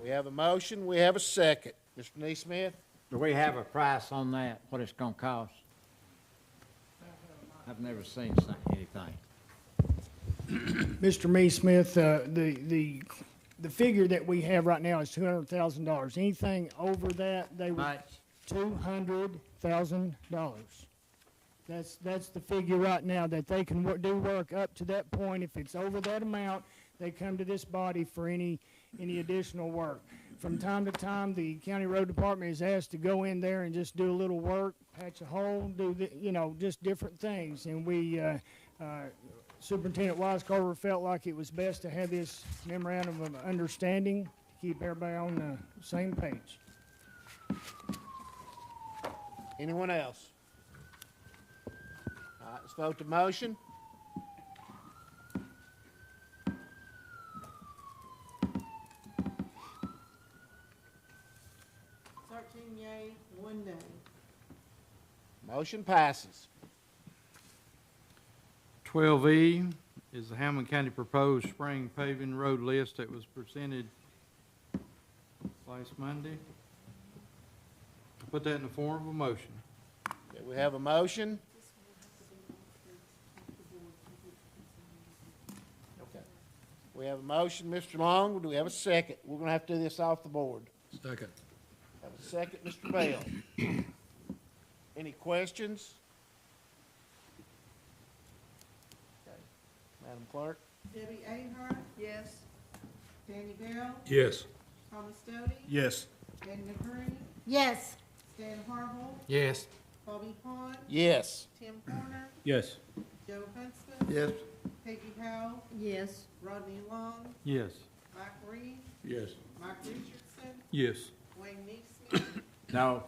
We have a motion, we have a second. Mr. Neesmith? Do we have a price on that, what it's gonna cost? I've never seen anything. Mr. Neesmith, the figure that we have right now is $200,000. Anything over that, they would. $200,000. That's the figure right now, that they can do work up to that point. If it's over that amount, they come to this body for any additional work. From time to time, the county road department is asked to go in there and just do a little work, patch a hole, just different things. And we, Superintendent Wisecarver felt like it was best to have this memorandum of understanding to keep everybody on the same page. Anyone else? All right, let's vote the motion. Yea, 1 nay. Motion passes. 12E is the Hamblen County proposed spring paving road list that was presented last Monday. I put that in the form of a motion. Okay, we have a motion. Okay. We have a motion, Mr. Long. Do we have a second? We're going to have to do this off the board. Second. Have a second, Mr. Bell. Any questions? Okay. Madam Clerk? Debbie Ahart? Yes. Danny Bell? Yes. Thomas Doty? Yes. Edna Green? Yes. Stan Harville? Yes. Bobby Pond? Yes. Tim Corner? Yes. Joe Huntsman? Yes. Peggy Powell? Yes. Rodney Long? Yes. Mike Reed? Yes. Mike Richardson? Yes. Wayne Neesmith? No.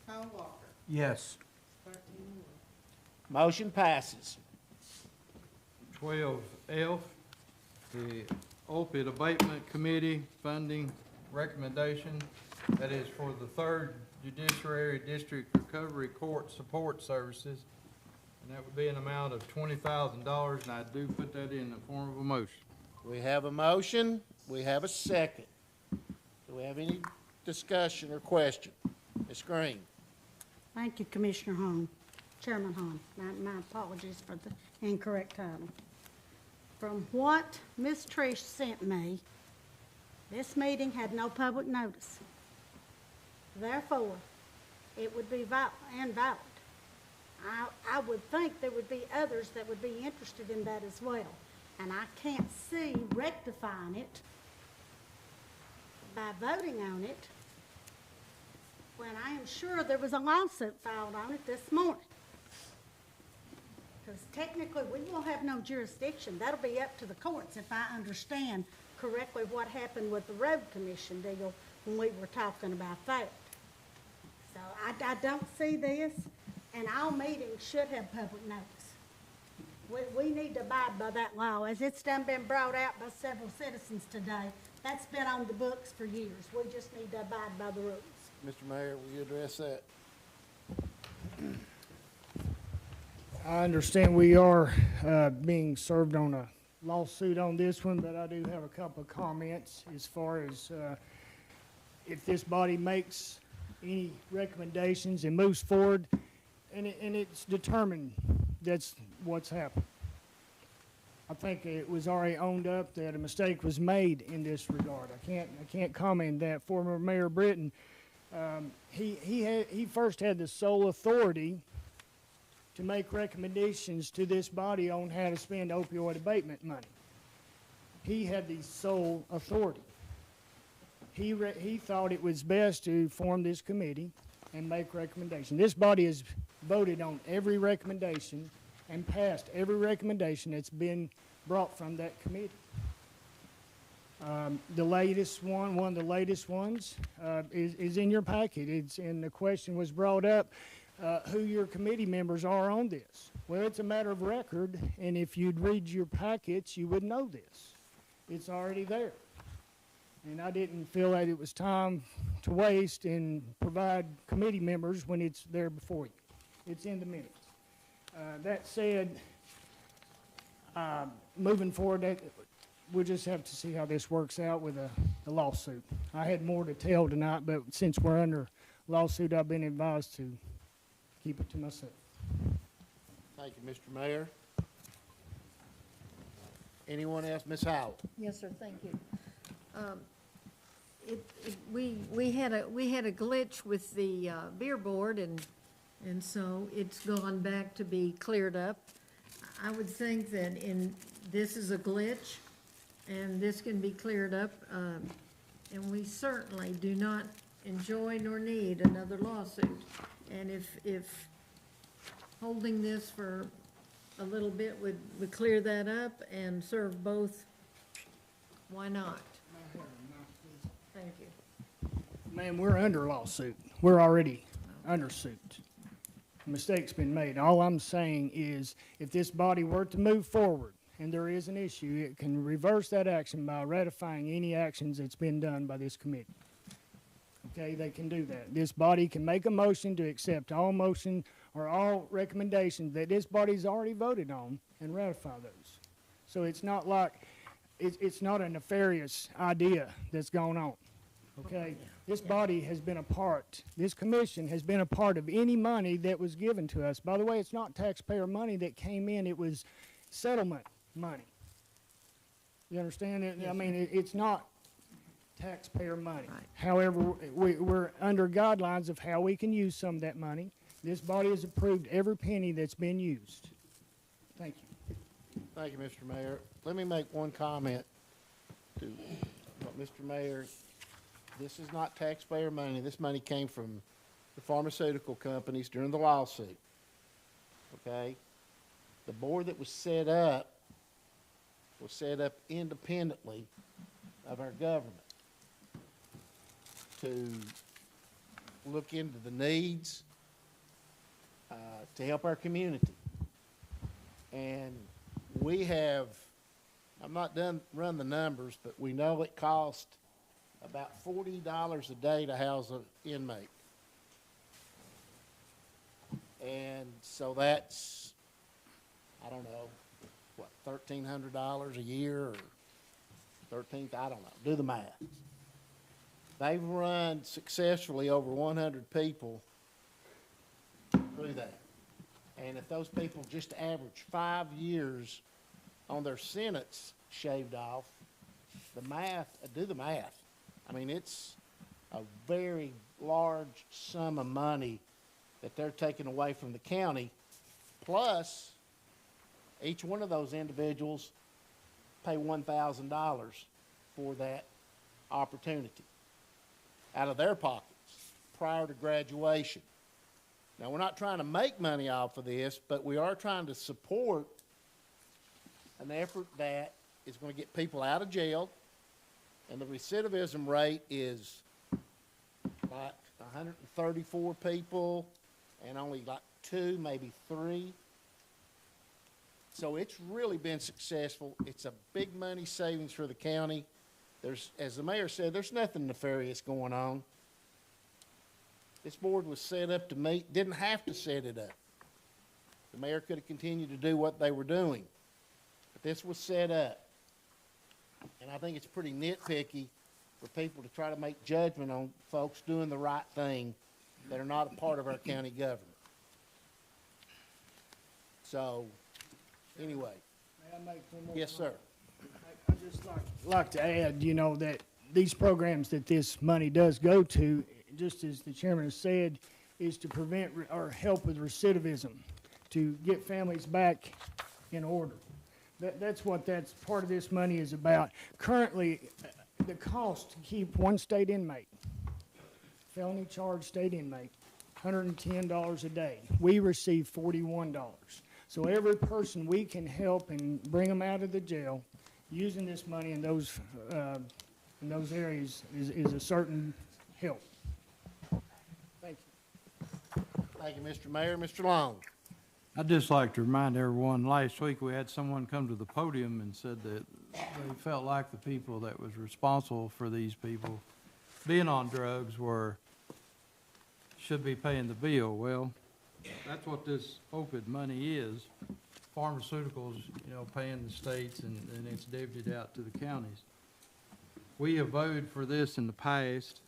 Kyle Walker? Yes. Motion passes. 12F, the Opiate Abatement Committee funding recommendation. That is for the 3rd Judiciary District Recovery Court Support Services. And that would be an amount of $20,000, and I do put that in the form of a motion. We have a motion, we have a second. Do we have any discussion or question? Ms. Green? Thank you, Commissioner Hahn. Chairman Hahn, my apologies for the incorrect title. From what Ms. Trish sent me, this meeting had no public notice. Therefore, it would be invalid. I would think there would be others that would be interested in that as well. And I can't see rectifying it by voting on it when I am sure there was a lawsuit filed on it this morning. Because technically, we will have no jurisdiction. That'll be up to the courts if I understand correctly what happened with the road commission deal when we were talking about that. So I don't see this, and all meetings should have public notice. We need to abide by that law, as it's done been brought out by several citizens today. That's been on the books for years. We just need to abide by the rules. Mr. Mayor, will you address that? I understand we are being served on a lawsuit on this one, but I do have a couple of comments as far as if this body makes any recommendations and moves forward, and it's determined that's what's happened. I think it was already owned up that a mistake was made in this regard. I can't comment that. Former Mayor Britton, he first had the sole authority to make recommendations to this body on how to spend opioid abatement money. He had the sole authority. He thought it was best to form this committee and make recommendations. This body has voted on every recommendation and passed every recommendation that's been brought from that committee. The latest one of the latest ones is in your packet. And the question was brought up, who your committee members are on this. Well, it's a matter of record, and if you'd read your packets, you would know this. It's already there. And I didn't feel that it was time to waste and provide committee members when it's there before you. It's in the minutes. That said, moving forward, we'll just have to see how this works out with the lawsuit. I had more to tell tonight, but since we're under lawsuit, I've been advised to keep it to myself. Thank you, Mr. Mayor. Anyone else? Ms. Howell? Yes, sir, thank you. We had a glitch with the beer board, and so it's gone back to be cleared up. I would think that this is a glitch, and this can be cleared up, and we certainly do not enjoy nor need another lawsuit. And if holding this for a little bit would clear that up and serve both, why not? Thank you. Ma'am, we're under lawsuit. We're already under suit. A mistake's been made. All I'm saying is if this body were to move forward and there is an issue, it can reverse that action by ratifying any actions that's been done by this committee. Okay, they can do that. This body can make a motion to accept all motion or all recommendations that this body's already voted on and ratify those. So it's not like, it's not a nefarious idea that's going on. Okay, this body has been a part, this commission has been a part of any money that was given to us. By the way, it's not taxpayer money that came in, it was settlement money. You understand it? I mean, it's not taxpayer money. Right. However, we're under guidelines of how we can use some of that money. This body has approved every penny that's been used. Thank you. Thank you, Mr. Mayor. Let me make one comment to what Mr. Mayor, this is not taxpayer money. This money came from the pharmaceutical companies during the lawsuit. Okay? The board that was set up independently of our government to look into the needs to help our community. And we have, I'm not run the numbers, but we know it costs about $40 a day to house an inmate. And so that's, I don't know, what, $1,300 a year or 13th, I don't know, do the math. They've run successfully over 100 people through that. And if those people just average 5 years on their sentence shaved off, the math, do the math. I mean, it's a very large sum of money that they're taking away from the county. Plus, each one of those individuals pay $1,000 for that opportunity out of their pockets prior to graduation. Now, we're not trying to make money off of this, but we are trying to support an effort that is going to get people out of jail, and the recidivism rate is like 134 people and only like 2, maybe 3. So it's really been successful. It's a big money savings for the county. There's, as the mayor said, there's nothing nefarious going on. This board was set up to meet, didn't have to set it up. The mayor could have continued to do what they were doing. But this was set up. And I think it's pretty nitpicky for people to try to make judgment on folks doing the right thing that are not a part of our county government. So, anyway. May I make one more Yes, sir. I'd just like to add, you know, that these programs that this money does go to, just as the chairman has said, is to prevent or help with recidivism, to get families back in order. That's what that's part of this money is about. Currently, the cost to keep one state inmate, felony charged state inmate, $110 a day. We receive $41. So every person we can help and bring them out of the jail using this money in those areas is a certain help. Thank you. Thank you, Mr. Mayor. Mr. Long. I'd just like to remind everyone, last week we had someone come to the podium and said that they felt like the people that was responsible for these people being on drugs should be paying the bill. Well, that's what this OPID money is. Pharmaceuticals, you know, paying the states and it's divvied out to the counties. We have voted for this in the past.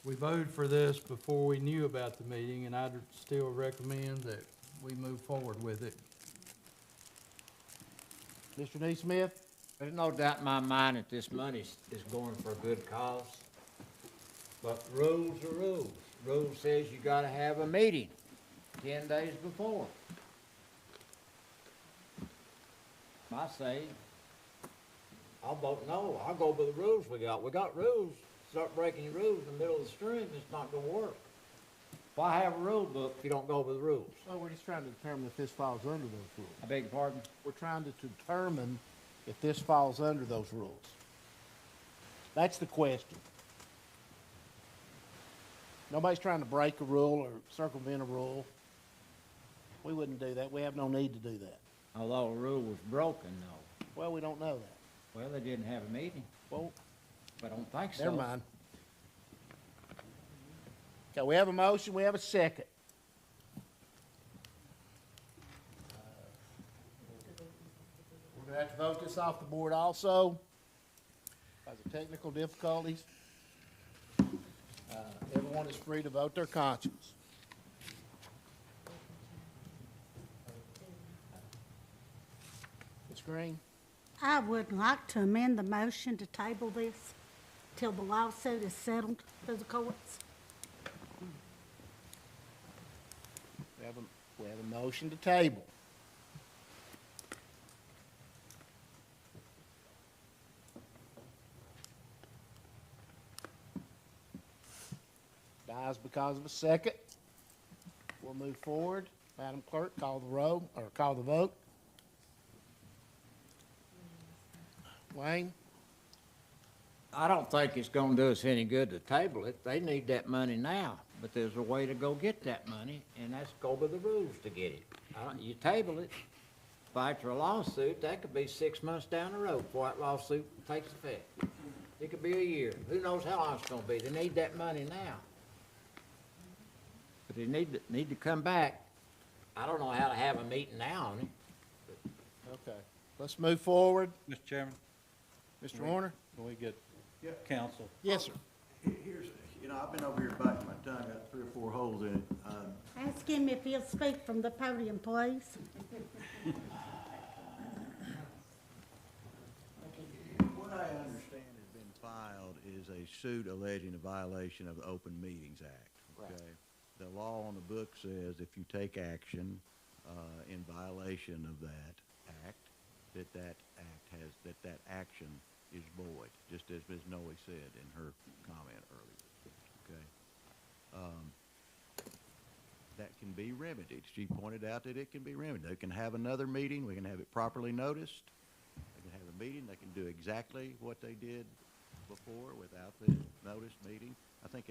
We voted for this before we knew about the meeting, and I'd still recommend that we move forward with it. Mr. Neesmith? There's no doubt in my mind that this money is going for a good cause. But rules are rules. Rule says you gotta have a meeting 10 days before. I say, I'll vote no. I'll go by the rules we got. We got rules. Start breaking your rules in the middle of the stream, it's not gonna work. Why have a rule book if you don't go by the rules? Well, we're just trying to determine if this falls under those rules. I beg your pardon? We're trying to determine if this falls under those rules. That's the question. Nobody's trying to break a rule or circumvent a rule. We wouldn't do that. We have no need to do that. Although a rule was broken, though. Well, we don't know that. Well, they didn't have a meeting. Well, I don't think so. never mind. Okay, we have a motion, we have a second. We're gonna have to vote this off the board also, because of technical difficulties. Everyone is free to vote their conscience. Ms. Green? I would like to amend the motion to table this till the lawsuit is settled through the courts. We have a motion to table. Dies because of a second. We'll move forward. Madam Clerk, call the roll, or call the vote. Wayne? I don't think it's gonna do us any good to table it. They need that money now. but there's a way to go get that money, and that's go by the rules to get it. You table it, fight for a lawsuit, that could be 6 months down the road before that lawsuit takes effect. It could be a year. Who knows how long it's gonna be? They need that money now. But they need to come back. I don't know how to have a meeting now on it. Okay, let's move forward. Mr. Chairman? Mr. Warner? Can we get counsel? Yes, sir. Here's, I've been over here biting my tongue, got 3 or 4 holes in it. Ask him if he'll speak from the podium, please. What I understand has been filed is a suit alleging a violation of the Open Meetings Act, okay? The law on the book says if you take action in violation of that act, that action is void, just as Ms. Noe said in her comment earlier, okay? That can be remedied. She pointed out that it can be remedied. They can have another meeting, we can have it properly noticed, they can have a meeting, they can do exactly what they did before without the noticed meeting. I think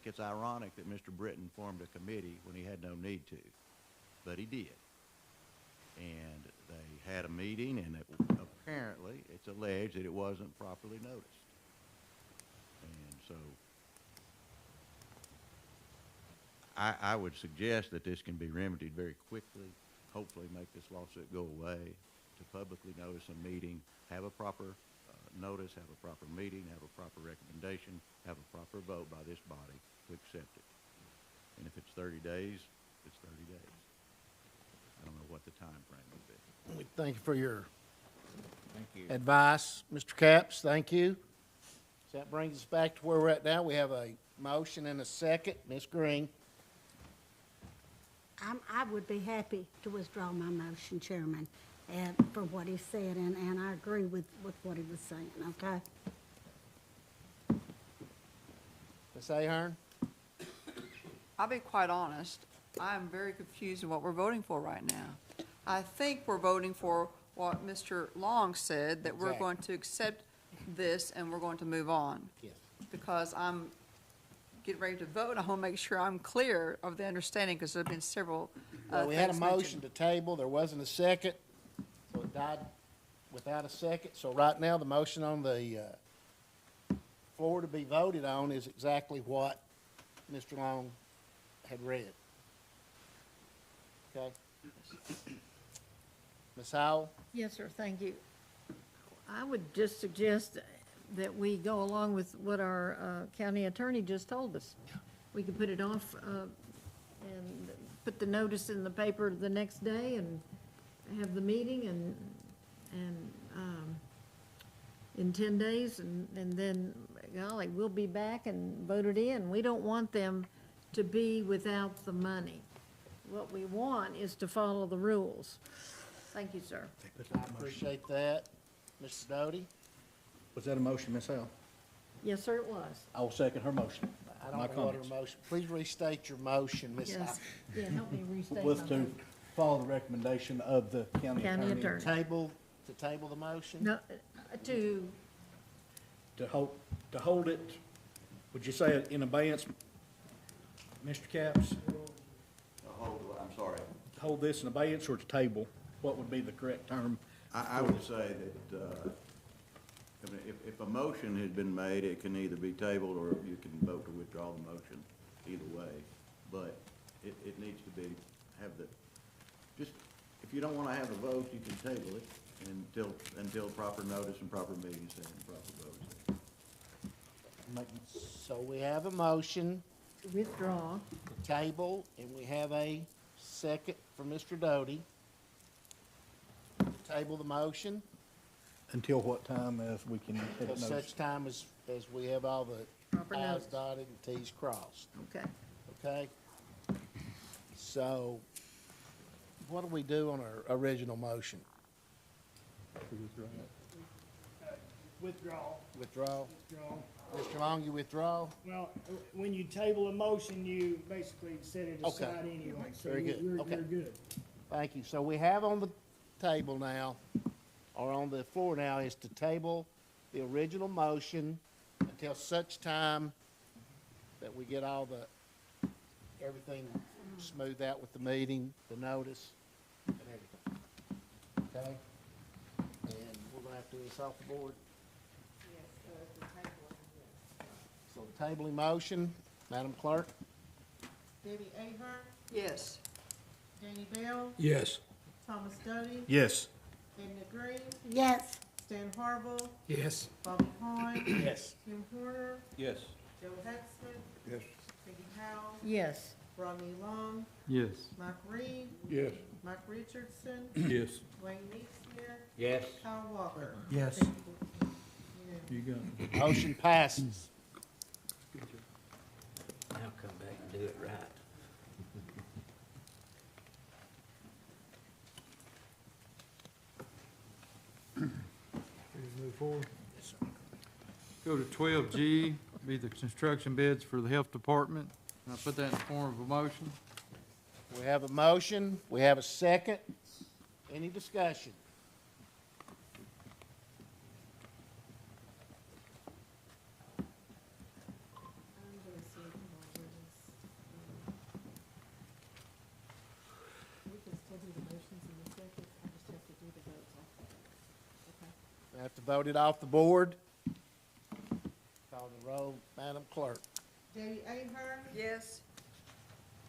it's ironic that Mr. Britton formed a committee when he had no need to, but he did. And they had a meeting, and apparently it's alleged that it wasn't properly noticed. And so I would suggest that this can be remedied very quickly, hopefully make this lawsuit go away, to publicly notice a meeting, have a proper notice, have a proper meeting, have a proper recommendation, have a proper vote by this body to accept it. And if it's 30 days, it's 30 days. I don't know what the time frame would be. We thank you for your advice. Mr. Capps, thank you. So that brings us back to where we're at now. We have a motion and a second. Ms. Green. I would be happy to withdraw my motion, Chairman, for what he said, and I agree with what he was saying, okay? Ms. Ahern? I'll be quite honest, I'm very confused in what we're voting for right now. I think we're voting for what Mr. Long said, that we're going to accept this and we're going to move on. Yes. Because I'm getting ready to vote, I want to make sure I'm clear of the understanding, because there have been several Well, we had a things motion mentioned. to table. There wasn't a second, so it died without a second. So right now, the motion on the floor to be voted on is exactly what Mr. Long had read. Okay? Ms. Howell? Yes, sir, thank you. I would just suggest that we go along with what our county attorney just told us. We could put it off and put the notice in the paper the next day and have the meeting and in 10 days, and then, golly, we'll be back and vote it in. We don't want them to be without the money. What we want is to follow the rules. Thank you, sir. I appreciate that. Mr. Doty? Was that a motion, Ms. Howell? Yes, sir, it was. I will second her motion. I don't My know what her comments. motion, please restate your motion, Ms. Howell. Yes, yeah, help me restate Was my to vote. follow the recommendation of the county County attorney. attorney. To table the motion? No, to, To hold it, would you say it in abeyance, Mr. Capps? I'm sorry. To hold this in abeyance or to table? What would be the correct term? I would say that, if a motion has been made, it can either be tabled or you can vote to withdraw the motion, either way. But it needs to be, if you don't want to have a vote, you can table it until proper notice and proper meeting set and proper votes. So we have a motion withdraw. to table, and we have a second for Mr. Doty. Table the motion Until what time, as we can have it until noticed? such time as we have all the Proper i's notice. dotted and t's crossed. Okay. Okay? So, what do we do on our original motion? Withdraw. Withdraw? Withdraw. Mr. Long, you withdraw? Well, when you table a motion, you basically set it Okay. aside anyway. So Very good. You're Okay. good. Thank you. So we have on the table now, or on the floor now, is to table the original motion until such time that we get all the everything smoothed out with the meeting, the notice, and everything. Okay? And we're gonna have to do this off the board. So the tabling motion, Madam Clerk? Debbie Ahern? Yes. Danny Bell? Yes. Thomas Doty? Yes. Edna Green? Yes. Stan Harville? Yes. Bobby Hahn? Yes. Tim Horner? Yes. Joe Hexman? Yes. Peggy Howell? Yes. Rodney Long? Yes. Mike Reed? Yes. Mike Richardson? Yes. Wayne Neesmith? Yes. Kyle Walker? Yes. Yeah. You got it. Motion passes. Now come back and do it right. Ready to move forward? Go to 12G, be the construction bids for the health department. And I put that in the form of a motion. We have a motion, we have a second. Any discussion? We have to vote it off the board. Call the roll, Madam Clerk. Debbie Ahern? Yes.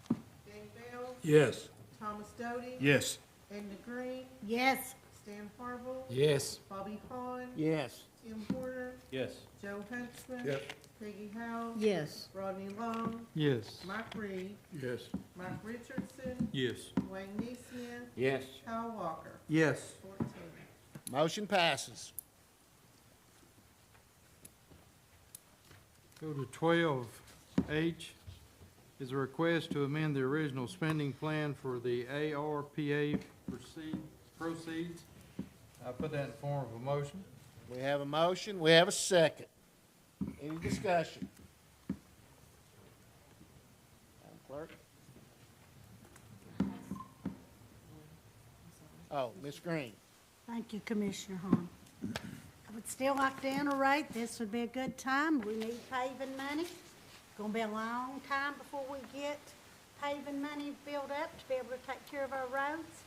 Danny Bell? Yes. Thomas Doty? Yes. Edna Green? Yes. Stan Harville? Yes. Bobby Hahn? Yes. Tim Horner? Yes. Joe Huntsman? Yes. Peggy Howell? Yes. Rodney Long? Yes. Mike Reed? Yes. Mike Richardson? Yes. Wayne Neesmith? Yes. Kyle Walker? Yes. 14. Motion passes. Go to 12H, is a request to amend the original spending plan for the ARPA proceeds. I put that in the form of a motion. We have a motion, we have a second. Any discussion? Madam Clerk? Oh, Ms. Green. Thank you, Commissioner Hahn. I would still like to iterate, this would be a good time. We need paving money. Gonna be a long time before we get paving money built up to be able to take care of our roads.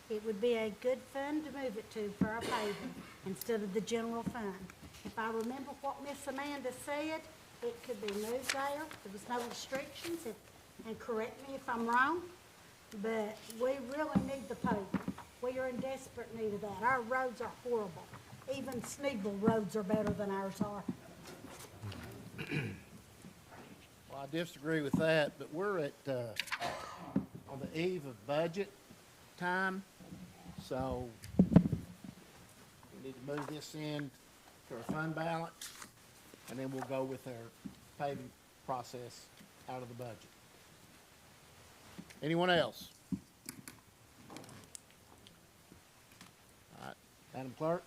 It would be a good fund to move it to for our paving instead of the general fund. If I remember what Miss Amanda said, it could be moved there. There was no restrictions, and correct me if I'm wrong, but we really need the paving. We are in desperate need of that. Our roads are horrible. Even Sneeville roads are better than ours are. Well, I disagree with that, but we're at, on the eve of budget time, so we need to move this in to our fund balance, and then we'll go with our paving process out of the budget. Anyone else? All right, Madam Clerk?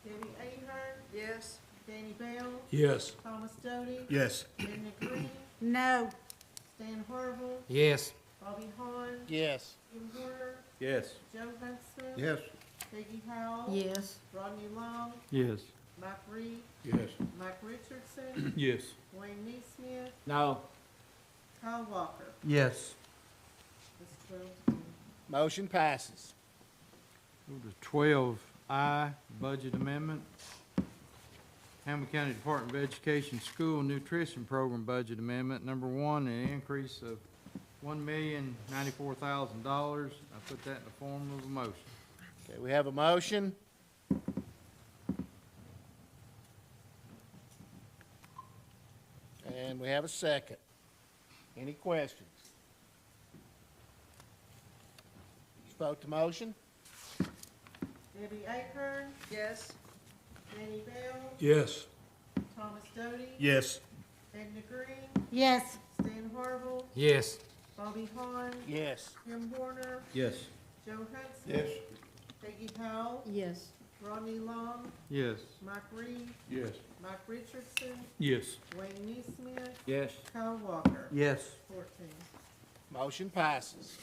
Debbie Ahern? Yes. Danny Bell? Yes. Thomas Doty? Yes. Edna Green? No. Stan Harville? Yes. Bobby Hahn? Yes. Tim Horner? Yes. Joe Huntsman? Yes. Peggy Howell? Yes. Rodney Long? Yes. Mike Reed? Yes. Mike Richardson? Yes. Wayne Neesmith? No. Kyle Walker? Yes. That's 12. Motion passes. Go to 12I, budget amendment. Hamblen County Department of Education School Nutrition Program budget amendment. Number one, an increase of $1,094,000. I put that in the form of a motion. Okay, we have a motion. And we have a second. Any questions? Vote to motion? Debbie Ahern? Yes. Danny Bell? Yes. Thomas Doty? Yes. Edna Green? Yes. Stan Harville? Yes. Bobby Hahn? Yes. Tim Horner? Yes. Joe Huntsman? Yes. Peggy Howell? Yes. Rodney Long? Yes. Mike Reed? Yes. Mike Richardson? Yes. Wayne Neesmith? Yes. Kyle Walker? Yes. 14. Motion passes.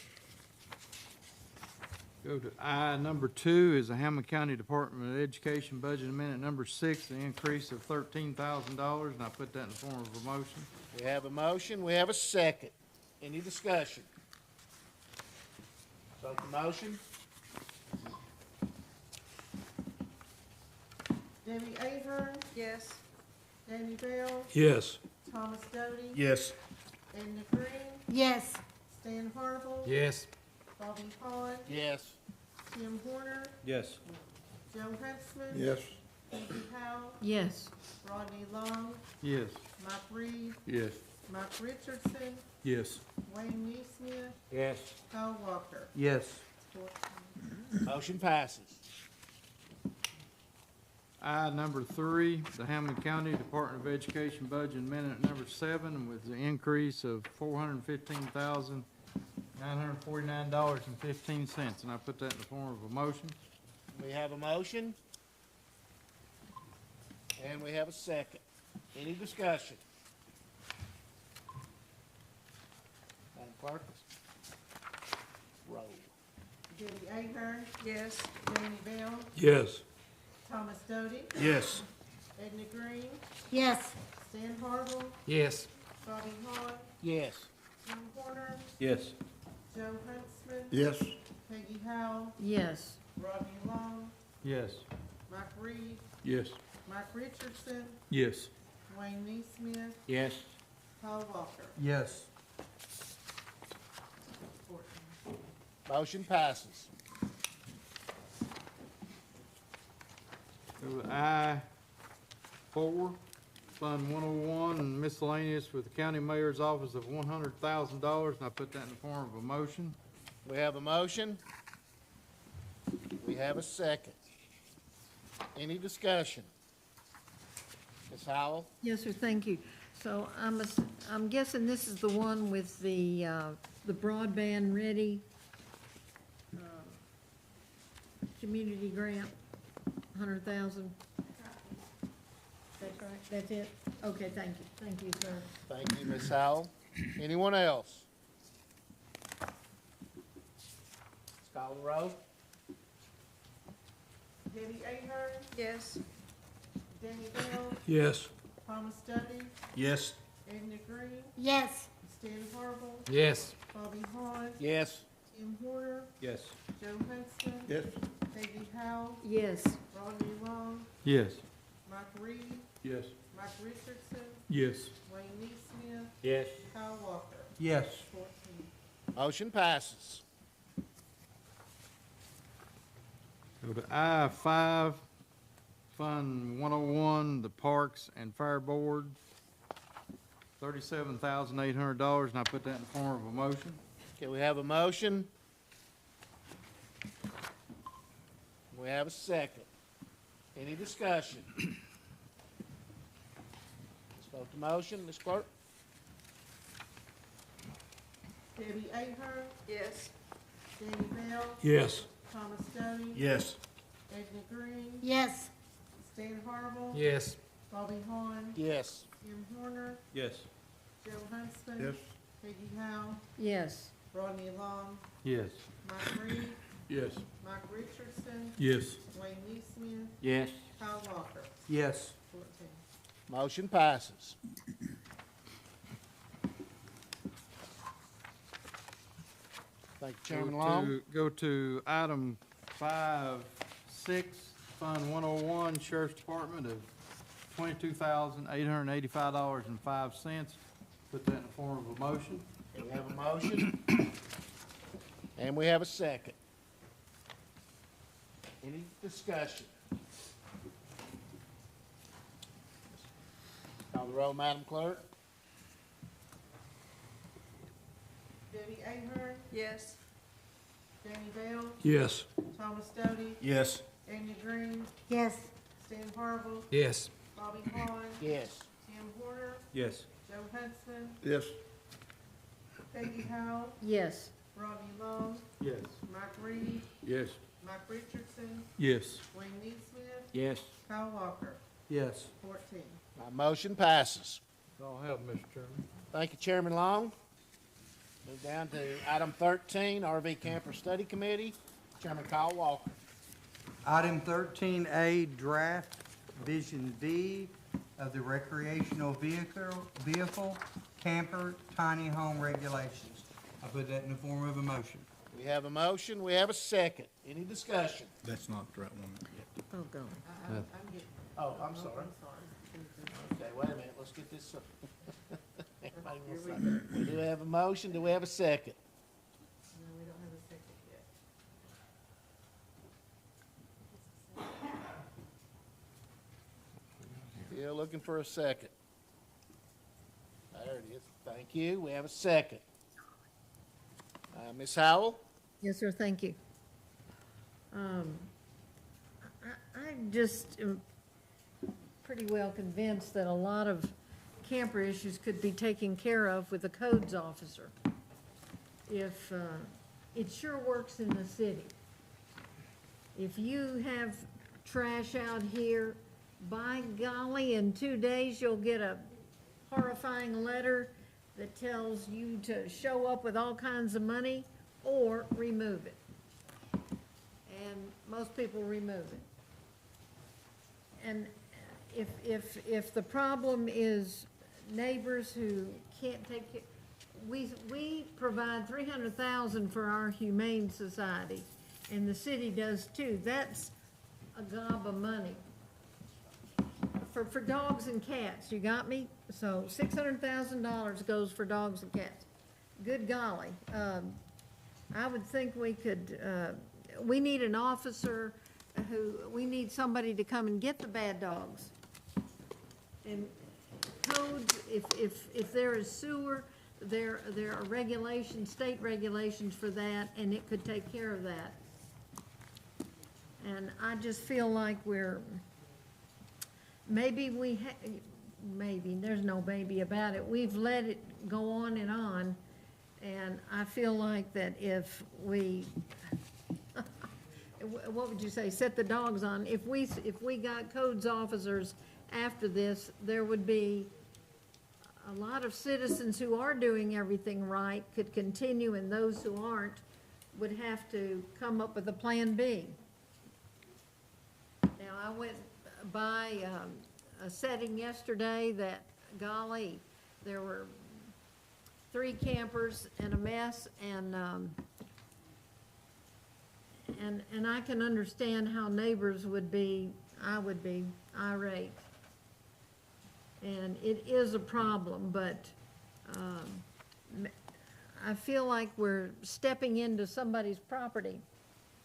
Go to I, number two, is the Hamblen County Department of Education budget amendment. Number six, the increase of $13,000, and I put that in the form of a motion. We have a motion, we have a second. Any discussion? Vote the motion. Debbie Ahern, Yes. Danny Bell, Yes. Thomas Doty. Yes. Edna Green, Yes. Stan Harble. Yes. Bobby Hahn, Yes. Tim Horner, Yes. Joe Huntsman. Yes. Peggy Howe, Yes. Rodney Long, Yes. Mike Reed, Yes. Mike Richardson, Yes. Wayne Neesmith, Yes. Kyle Walker. Yes. 14. Motion passes. I, number 3, the Hamblen County Department of Education budget amendment number 7 with the increase of $415,949.15. And I put that in the form of a motion. We have a motion. And we have a second. Any discussion? Madam Clerk? Roll. Debbie Ahern, Yes. Danny Bell, Yes. Thomas Doty, Yes. Edna Green, Yes. Stan Harble, Yes. Bobby Hahn, Yes. Tim Horner, Yes. Joe Huntsman, Yes. Peggy Howe, yes. Rodney Long, Yes. Mike Reed, Yes. Mike Richardson, Yes. Wayne Neesmith, Yes. Kyle Walker. Yes. 14. Motion passes. Go to I-4, Fund 101, and miscellaneous with the county mayor's office of $100,000, and I put that in the form of a motion. We have a motion. We have a second. Any discussion? Ms. Howell? Yes, sir, thank you. So I'm guessing this is the one with the broadband ready community grant, 100,000. That's right, that's it? Okay, thank you, sir. Thank you, Ms. Howell. Anyone else? Let's call the roll. Debbie Ahern, Yes. Danny Bell, Yes. Thomas Doty, Yes. Edna Green, Yes. Stan Harble, Yes. Bobby Hahn, Yes. Tim Horner, Yes. Joe Huntsman, Yes. Peggy Howe, yes. Rodney Long, Yes. Mike Reed, Yes. Mike Richardson, Yes. Wayne Neesmith, Yes. Kyle Walker. Yes. 14. Motion passes. Go to I-5, Fund 101, the Parks and Fire Board, $37,800, and I put that in the form of a motion. Okay, we have a motion. We have a second. Any discussion? Let's vote the motion. Ms. Clerk? Debbie Ahern, Yes. Danny Bell, Yes. Thomas Doty, Yes. Edna Green, Yes. Stan Harble, Yes. Bobby Hahn, Yes. Tim Horner, Yes. Joe Huntsman, Yes. Peggy Howe, yes. Rodney Long, Yes. Mike Reed, Yes. Mike Richardson, Yes. Wayne Neesmith, Yes. Kyle Walker. Yes. 14. Motion passes. Thank you, Chairman Long. Go to item 5.6, Fund 101, Sheriff's Department of $22,885.05. Put that in the form of a motion. We have a motion. And we have a second. Any discussion? Call the roll, Madam Clerk. Debbie Ahern, Yes. Danny Bell, Yes. Thomas Doty, Yes. Edna Green, Yes. Stan Harble, Yes. Bobby Hahn, Yes. Tim Horner, Yes. Joe Huntsman, Yes. Peggy Howe, yes. Rodney Long, Yes. Mike Reed, Yes. Mike Richardson, Yes. Wayne Neesmith, Yes. Kyle Walker. Yes. 14. My motion passes. That's all I have, Mr. Chairman. Thank you, Chairman Long. Move down to item 13, RV Camper Study Committee. Chairman Kyle Walker. Item 13A, draft Vision V of the recreational vehicle camper tiny home regulations. I put that in the form of a motion. We have a motion, we have a second. Any discussion? That's not the right one yet. Oh, God. Oh, I'm sorry. Okay, wait a minute, let's get this. Everybody will say. We do have a motion, do we have a second? No, we don't have a second yet. Still looking for a second. There it is. Thank you. We have a second. Ms. Howell? Yes, sir, thank you. I just am pretty well convinced that a lot of camper issues could be taken care of with a codes officer. If, it sure works in the city. If you have trash out here, by golly, in 2 days, you'll get a horrifying letter that tells you to show up with all kinds of money or remove it. And most people remove it. And if the problem is neighbors who can't take care, we provide $300,000 for our humane society, and the city does too. That's a gob of money. For dogs and cats, you got me? So $600,000 goes for dogs and cats. Good golly. I would think we could, we need an officer we need somebody to come and get the bad dogs. And codes, if there is sewer, there are regulations, state regulations for that, and it could take care of that. And I just feel like maybe there's no maybe about it. We've let it go on, and I feel like that if we, what would you say, set the dogs on, if we got codes officers after this, there would be a lot of citizens who are doing everything right could continue, and those who aren't would have to come up with a plan B. Now, I went by a setting yesterday that, golly, there were 3 campers and a mess, and I can understand how neighbors would be, I would be irate. And it is a problem, but I feel like we're stepping into somebody's property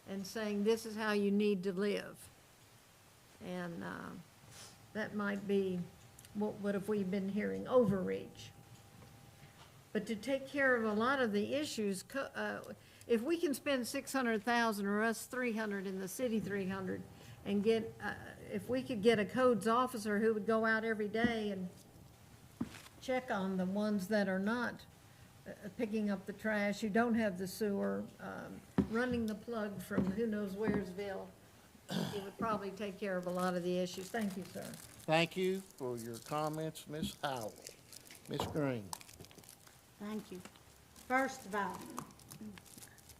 and saying, this is how you need to live. And that might be, what have we been hearing, overreach. But to take care of a lot of the issues, if we can spend $600,000 or us $300 in the city $300 and get, if we could get a codes officer who would go out every day and check on the ones that are not picking up the trash, who don't have the sewer, running the plug from who knows wheresville, it would probably take care of a lot of the issues. Thank you, sir. Thank you for your comments, Ms. Howell. Ms. Green. Thank you. First of all,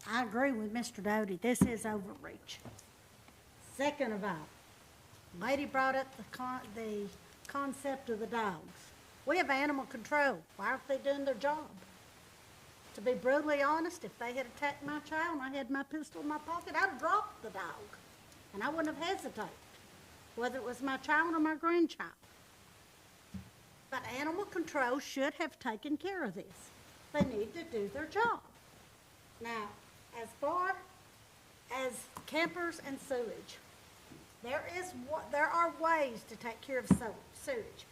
I agree with Mr. Doty. This is overreach. Second of all, lady brought up the concept of the dogs. We have animal control. Why aren't they doing their job? To be brutally honest, if they had attacked my child and I had my pistol in my pocket, I'd have dropped the dog. And I wouldn't have hesitated, whether it was my child or my grandchild. But animal control should have taken care of this. They need to do their job. Now, as far as campers and sewage, there are ways to take care of sewage.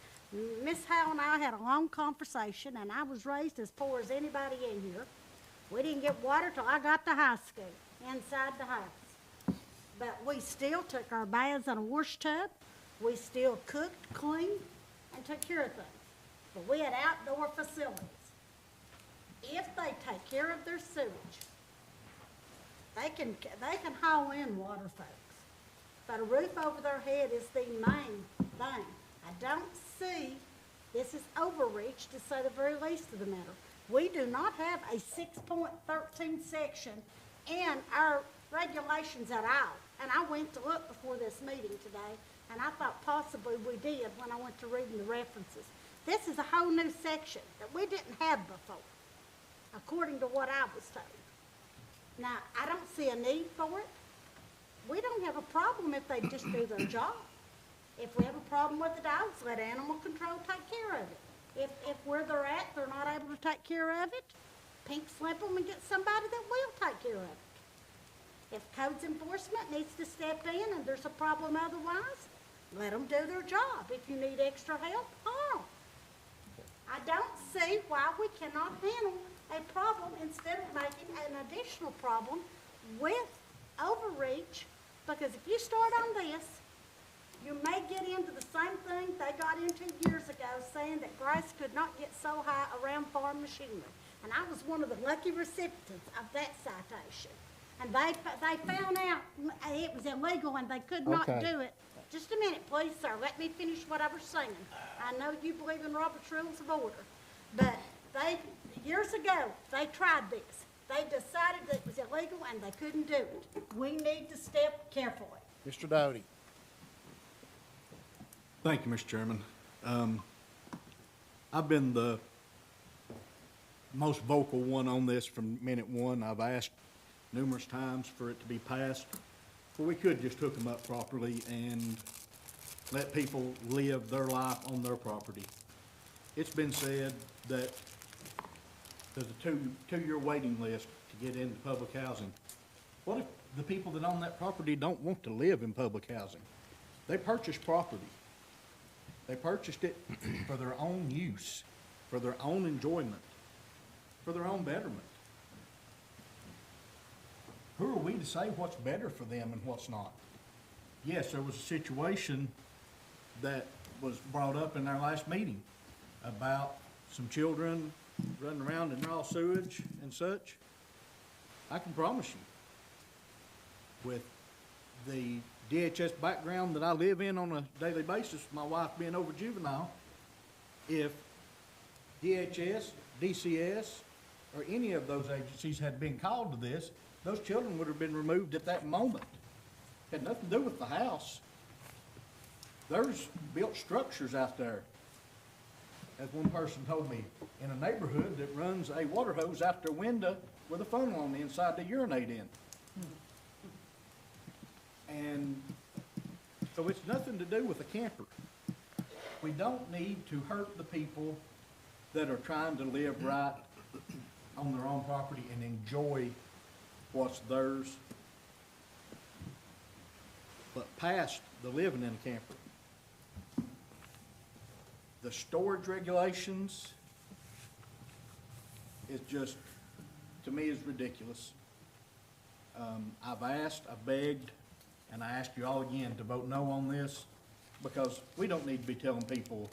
Miss Howe and I had a long conversation, and I was raised as poor as anybody in here. We didn't get water till I got to high school, inside the house. But we still took our baths in a wash tub. We still cooked, cleaned, and took care of things. But we had outdoor facilities. If they take care of their sewage, they can haul in water, folks. But a roof over their head is the main thing. I don't see, this is overreach to say the very least of the matter. We do not have a 6.13 section in our regulations at all. And I went to look before this meeting today, and I thought possibly we did when I went to reading the references. This is a whole new section that we didn't have before, according to what I was told. Now, I don't see a need for it. We don't have a problem if they just do their job. If we have a problem with the dogs, let animal control take care of it. If where they're at, they're not able to take care of it, pink slip them and get somebody that will take care of it. If codes enforcement needs to step in and there's a problem otherwise, let them do their job. If you need extra help, hire 'em. I don't see why we cannot handle a problem instead of making an additional problem with overreach, because if you start on this, you may get into the same thing they got into years ago, saying that grass could not get so high around farm machinery. And I was one of the lucky recipients of that citation. And they found out it was illegal and they could not Okay. do it. Just a minute, please, sir. Let me finish what I was saying. I know you believe in Robert's Rules of Order, but years ago, they tried this. They decided that it was illegal and they couldn't do it. We need to step carefully. Mr. Doty. Thank you, Mr. Chairman. I've been the most vocal one on this from minute one. I've asked numerous times for it to be passed, but we could just hook them up properly and let people live their life on their property. It's been said that there's a two-year waiting list to get into public housing. What if the people that own that property don't want to live in public housing? They purchased property. They purchased it for their own use, for their own enjoyment, for their own betterment. Who are we to say what's better for them and what's not? Yes, there was a situation that was brought up in our last meeting about some children running around in raw sewage and such. I can promise you, with the DHS background that I live in on a daily basis, my wife being over juvenile, if DHS, DCS, or any of those agencies had been called to this, those children would have been removed at that moment. Had nothing to do with the house. There's built structures out there, as one person told me, in a neighborhood that runs a water hose out their window with a funnel on the inside to urinate in. And so it's nothing to do with a camper. We don't need to hurt the people that are trying to live right on their own property and enjoy what's theirs. But past the living in a camper, the storage regulations is just, to me, is ridiculous. I've asked, I've begged, and I ask you all again to vote no on this, because we don't need to be telling people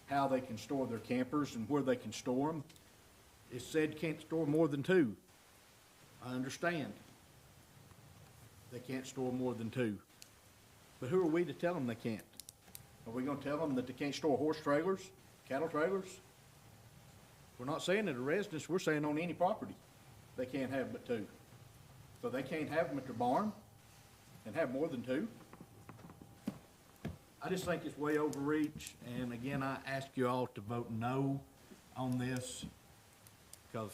how they can store their campers and where they can store them. It said you can't store more than 2. I understand. They can't store more than 2. But who are we to tell them they can't? Are we gonna tell them that they can't store horse trailers, cattle trailers? We're not saying at a residence, we're saying on any property, they can't have but 2. So they can't have them at their barn and have more than 2? I just think it's way overreach, and again, I ask you all to vote no on this, because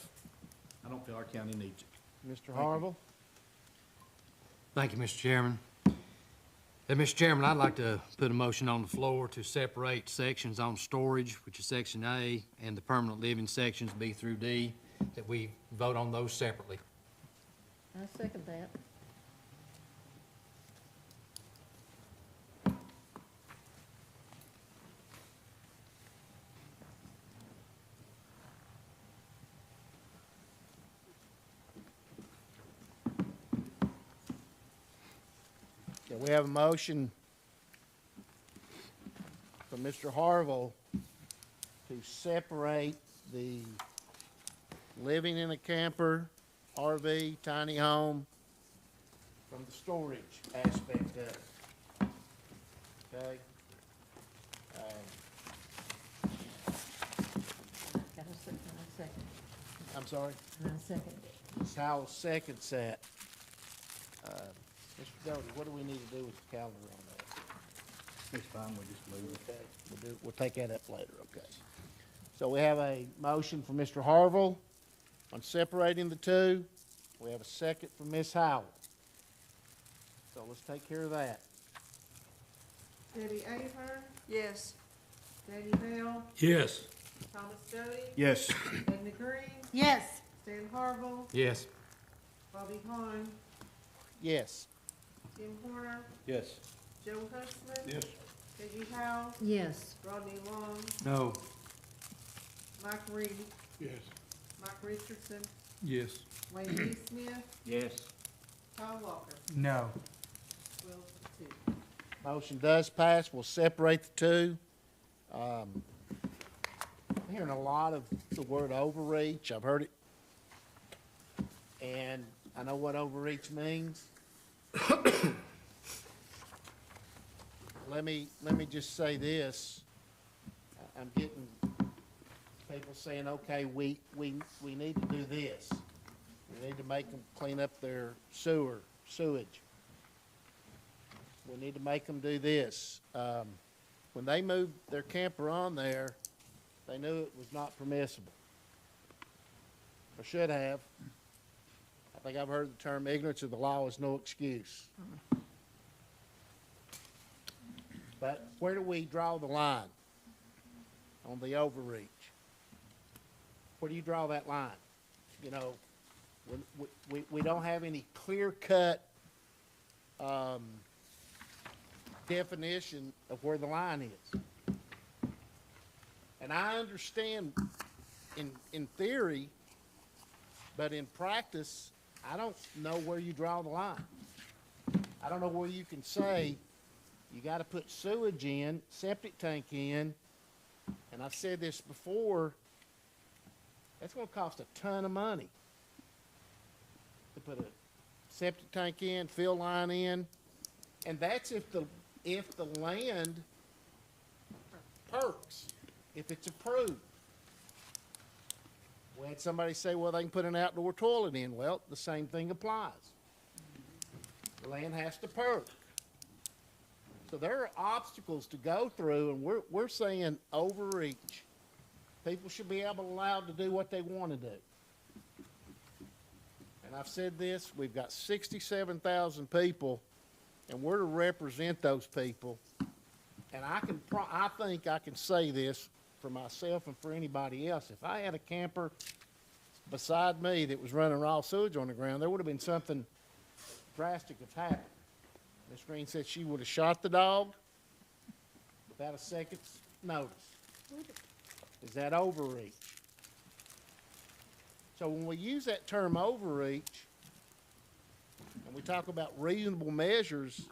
I don't feel our county needs it. Mr. Harville? Thank you, Mr. Chairman. Mr. Chairman, I'd like to put a motion on the floor to separate sections on storage, which is Section A, and the permanent living sections, B through D, that we vote on those separately. I second that. Okay, we have a motion from Mr. Harville to separate the living in a camper, RV, tiny home from the storage aspect of it. Okay? Got a second. I'm sorry? And I second it. Ms. Howell seconds that. Mr. Doty, what do we need to do with the calendar on that? It's fine, we just move it. Okay, we'll take that up later, okay. So we have a motion from Mr. Harville on separating the two. We have a second from Ms. Howell. So let's take care of that. Debbie Ahern, Yes. Danny Bell, Yes. Thomas Jody, Yes. Edna Green, Yes. Stan Harville, Yes. Bobby Hahn, Yes. Tim Horner, Yes. Joe Hussman. Yes. Peggy Howe, Yes. Rodney Long, No. Mike Reed, Yes. Mike Richardson, Yes. Wayne D. Smith, Yes. Kyle Walker, No. 12 to 2. Motion does pass. We'll separate the two. I'm hearing a lot of the word overreach. I've heard it. And I know what overreach means. Let me just say this. I'm getting people saying, okay, we need to do this. We need to make them clean up their sewage. We need to make them do this. When they moved their camper on there, they knew it was not permissible. Or should have. I think I've heard the term ignorance of the law is no excuse. But where do we draw the line on the overreach? Where do you draw that line? You know, we don't have any clear-cut definition of where the line is. And I understand in theory, but in practice, I don't know where you draw the line. I don't know where you can say you got to put sewage in, septic tank in, and I've said this before, that's going to cost a ton of money to put a septic tank in, fill line in, and that's if the land perks, if it's approved. We had somebody say, well, they can put an outdoor toilet in. Well, the same thing applies. The land has to perk. So there are obstacles to go through, and we're saying overreach. People should be allowed to do what they want to do. And I've said this, we've got 67,000 people, and we're to represent those people. And I think I can say this for myself and for anybody else. If I had a camper beside me that was running raw sewage on the ground, there would have been something drastic have happened. Ms. Green said she would have shot the dog without a second's notice. Is that overreach? So when we use that term overreach, and we talk about reasonable measures,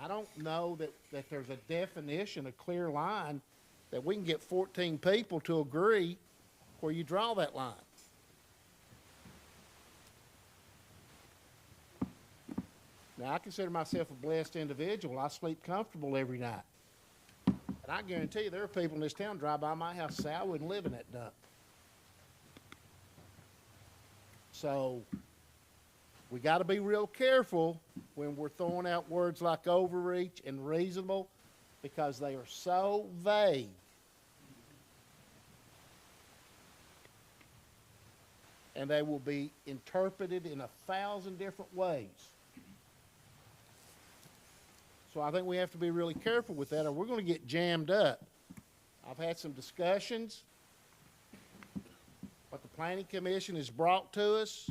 I don't know that there's a definition, a clear line, that we can get 14 people to agree where you draw that line. Now, I consider myself a blessed individual. I sleep comfortable every night. And I guarantee you there are people in this town drive by my house and say, I wouldn't live in that dump. So we got to be real careful when we're throwing out words like overreach and reasonable, because they are so vague. And they will be interpreted in 1,000 different ways. So I think we have to be really careful with that, or we're going to get jammed up. I've had some discussions. What the Planning Commission has brought to us,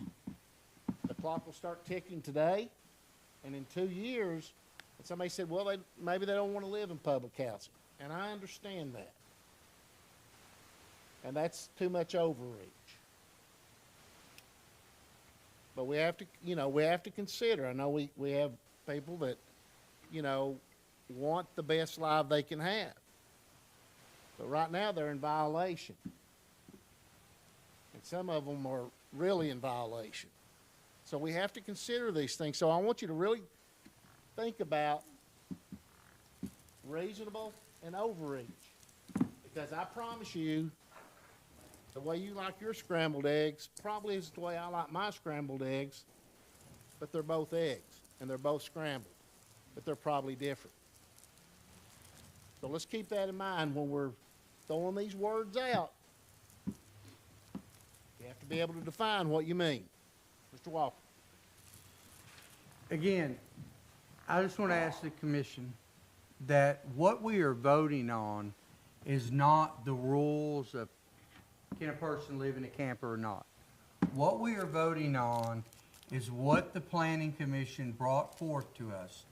the clock will start ticking today, and in 2 years, and somebody said, well, maybe they don't want to live in public housing. And I understand that. And that's too much overreach. But we have to, we have to consider. I know we have people that, want the best life they can have. But right now, they're in violation. And some of them are really in violation. So we have to consider these things. So I want you to really think about reasonable and overreach. Because I promise you, the way you like your scrambled eggs probably isn't the way I like my scrambled eggs, but they're both eggs, and they're both scrambled, but they're probably different. So let's keep that in mind when we're throwing these words out. You have to be able to define what you mean. Mr. Walker. Again, I just want to ask the commission that what we are voting on is not the rules of can a person live in a camper or not. What we are voting on is what the planning commission brought forth to us.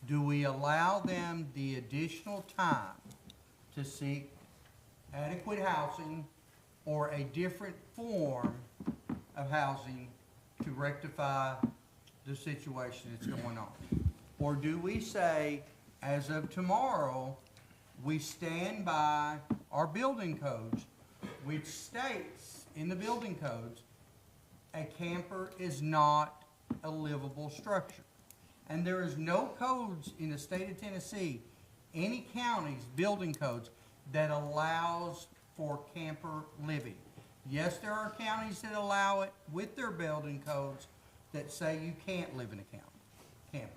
Do we allow them the additional time to seek adequate housing or a different form of housing to rectify the situation that's going on? Or do we say, as of tomorrow, we stand by our building codes, which states in the building codes, a camper is not a livable structure. And there is no codes in the state of Tennessee, any county's building codes, that allows for camper living. Yes, there are counties that allow it with their building codes that say you can't live in a camper.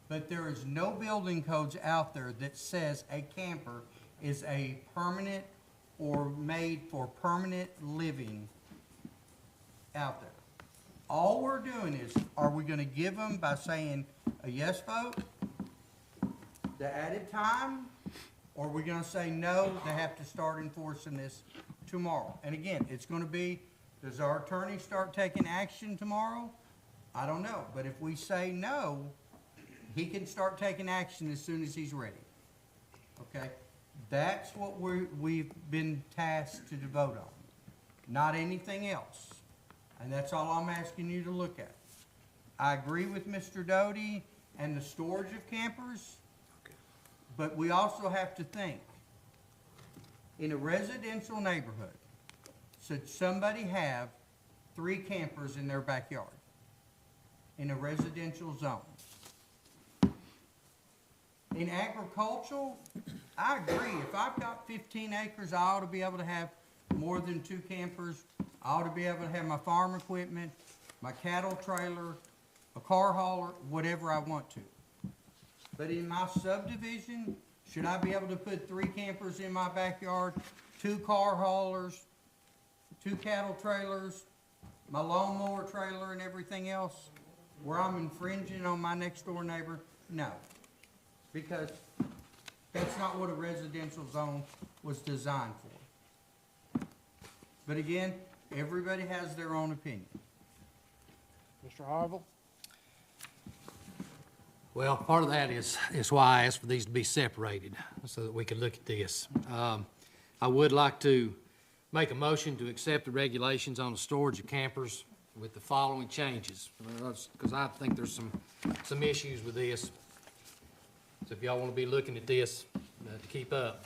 But there is no building codes out there that says a camper is a permanent or made for permanent living out there. All we're doing is, are we gonna give them by saying a yes vote, the added time, or are we gonna say no, they have to start enforcing this tomorrow? And again, it's gonna be, does our attorney start taking action tomorrow? I don't know, but if we say no, he can start taking action as soon as he's ready. Okay? That's what we've been tasked to vote on, not anything else. And that's all I'm asking you to look at. I agree with Mr. Doty and the storage of campers, but we also have to think, in a residential neighborhood, should somebody have 3 campers in their backyard in a residential zone? In agricultural, I agree. If I've got 15 acres, I ought to be able to have more than 2 campers. I ought to be able to have my farm equipment, my cattle trailer, a car hauler, whatever I want to. But in my subdivision, should I be able to put 3 campers in my backyard, 2 car haulers, 2 cattle trailers, my lawnmower trailer and everything else, where I'm infringing on my next door neighbor? No. Because that's not what a residential zone was designed for. But again, everybody has their own opinion. Mr. Harville? Well, part of that is why I asked for these to be separated, so that we could look at this. I would like to make a motion to accept the regulations on the storage of campers with the following changes, because I think there's some issues with this. So if y'all want to be looking at this to keep up,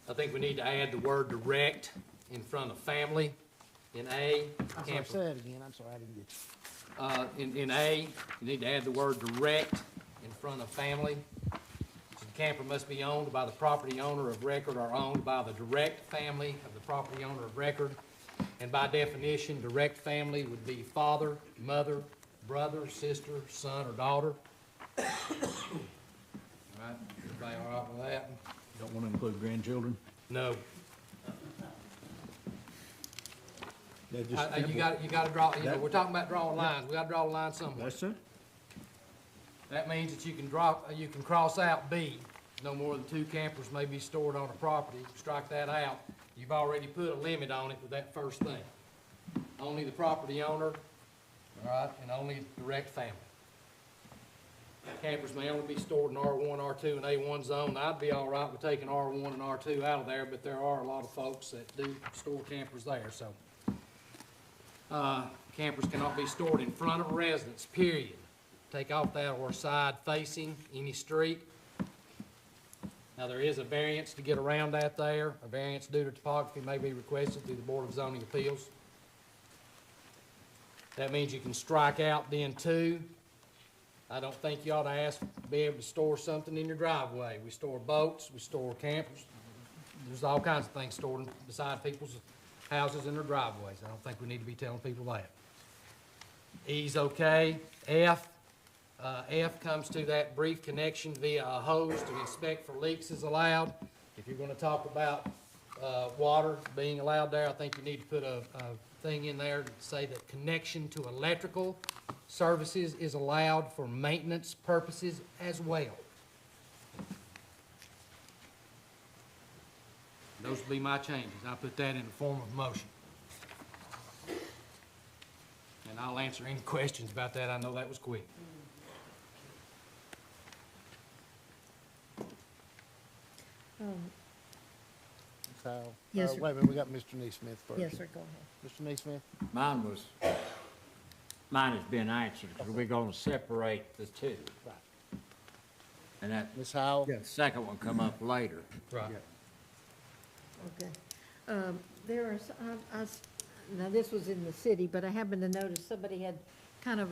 I think we need to add the word direct in front of family in A. I'm sorry, say it again. I'm sorry, I didn't get you. In A, you need to add the word direct in front of family. So the camper must be owned by the property owner of record or owned by the direct family of the property owner of record. And by definition, direct family would be father, mother, brother, sister, son, or daughter. All right, everybody all right with that? Don't want to include grandchildren? No. That just You gotta draw, we're talking about drawing lines, we gotta draw a line somewhere. That's it. That means that you can cross out B, no more than 2 campers may be stored on a property, strike that out. You've already put a limit on it with that first thing. Only the property owner, all right, and only direct family. Campers may only be stored in R1, R2, and A1 zone. I'd be all right with taking R1 and R2 out of there, but there are a lot of folks that do store campers there, so. Campers cannot be stored in front of a residence, period. Take off that or side facing any street. Now, there is a variance to get around that there. A variance due to topography may be requested through the Board of Zoning Appeals. That means you can strike out then 2. I don't think you ought to ask to be able to store something in your driveway. We store boats, we store campers. There's all kinds of things stored beside people's houses and their driveways. I don't think we need to be telling people that. E's okay. F, F comes to that brief connection via a hose to inspect for leaks is allowed. If you're gonna talk about, water being allowed there, I think you need to put a thing in there to say that connection to electrical services is allowed for maintenance purposes as well. Those will be my changes. I put that in the form of motion. And I'll answer any questions about that. I know that was quick. So, Yes, sir. wait a minute, we got Mr. Neesmith first. Yes, sir, go ahead. Mr. Neesmith? Mine has been answered, because we're gonna separate the two. Right. And that Ms. Howell? second one come up later. Right. Okay. There are, now this was in the city, but I happened to notice somebody had kind of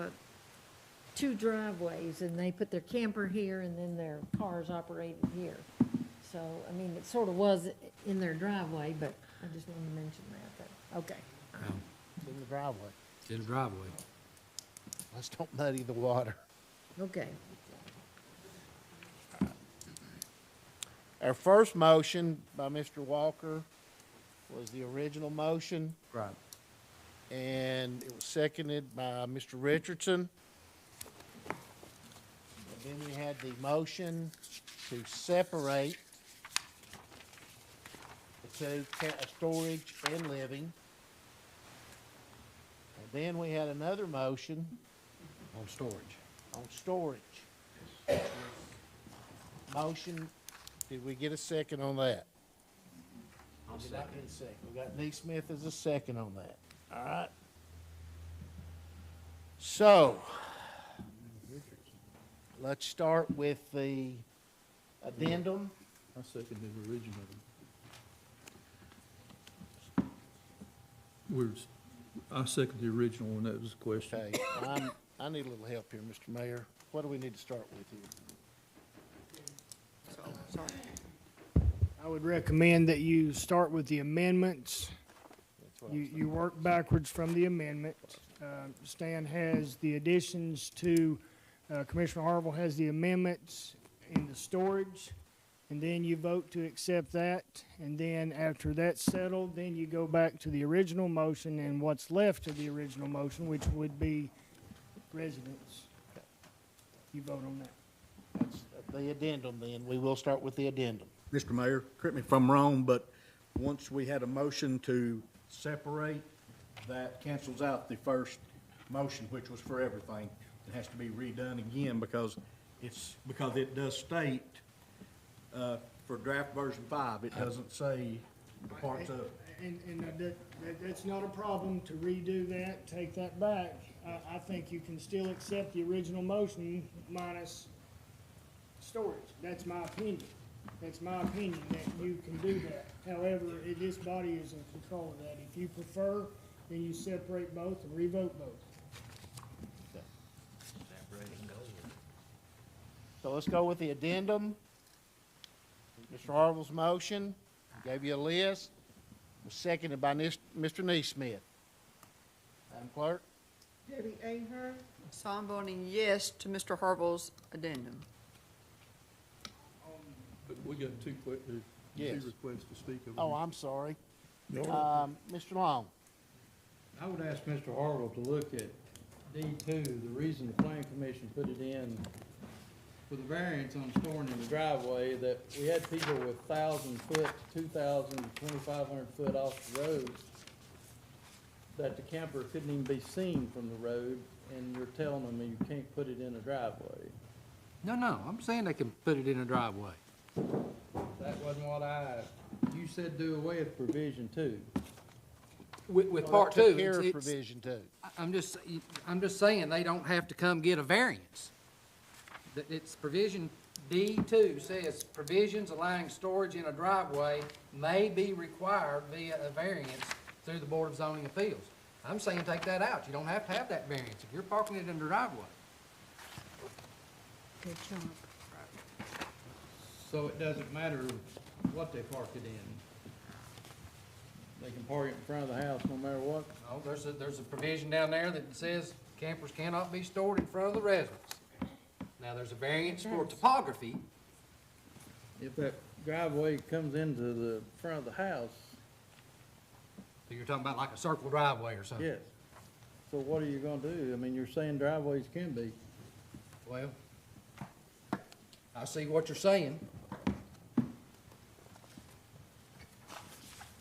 two driveways, and they put their camper here, and then their cars operated here. So, I mean, it sort of was in their driveway, but I just wanted to mention that, okay. It's in the driveway. It's in the driveway. Let's don't muddy the water. Okay. Our first motion by Mr. Walker was the original motion. Right. And it was seconded by Mr. Richardson. And then we had the motion to separate the two, storage and living. And then we had another motion On storage. on storage. Motion, did we get a second on that? We did not get a second. We got Neesmith as a second on that. All right. So, let's start with the addendum. I second the original. I second the original one, that was the question. Okay, I need a little help here, Mr. Mayor. What do we need to start with here? I would recommend that you start with the amendments. That's what I'm saying. You work backwards from the amendment. Stan has the additions to, Commissioner Harville has the amendments in the storage, and then you vote to accept that. And then after that's settled, then you go back to the original motion and what's left of the original motion, which would be residents. You vote on that. That's the addendum then. We will start with the addendum. Mr. Mayor, correct me if I'm wrong, but once we had a motion to separate, that cancels out the first motion, which was for everything. It has to be redone again because it does state, for draft version 5, it doesn't say the parts of. And that's not a problem to redo that, take that back. I think you can still accept the original motion minus storage. That's my opinion. That's my opinion, that you can do that. However, this body is in control of that. If you prefer, then you separate both and revote both. So let's go with the addendum. Mr. Harville's motion, gave you a list, was seconded by Mr. Neesmith. Madam Clerk? Debbie Ahern? So I'm voting yes to Mr. Harville's addendum. But we got two Yes. requests to speak of. Oh, I'm sorry. Mr. Long? I would ask Mr. Harville to look at D2, the reason the planning commission put it in for the variance on storing in the driveway, that we had people with 1,000 foot, 2,000, 2,500 foot off the road, that the camper couldn't even be seen from the road, and you're telling them you can't put it in a driveway. No, I'm saying they can put it in a driveway. That wasn't what I asked. You said do away with provision 2. With Well, part that took two, care of it's, provision 2. I'm just saying they don't have to come get a variance. It's provision D2 says provisions allowing storage in a driveway may be required via a variance through the Board of Zoning Appeals. I'm saying take that out. You don't have to have that variance if you're parking it in the driveway. Good job. So it doesn't matter what they park it in. They can park it in front of the house no matter what. No, there's a provision down there that says campers cannot be stored in front of the residence. Now, there's a variance for topography. If that driveway comes into the front of the house, So you're talking about like a circle driveway or something? yes. So what are you gonna do? I mean, you're saying driveways can be. Well, I see what you're saying.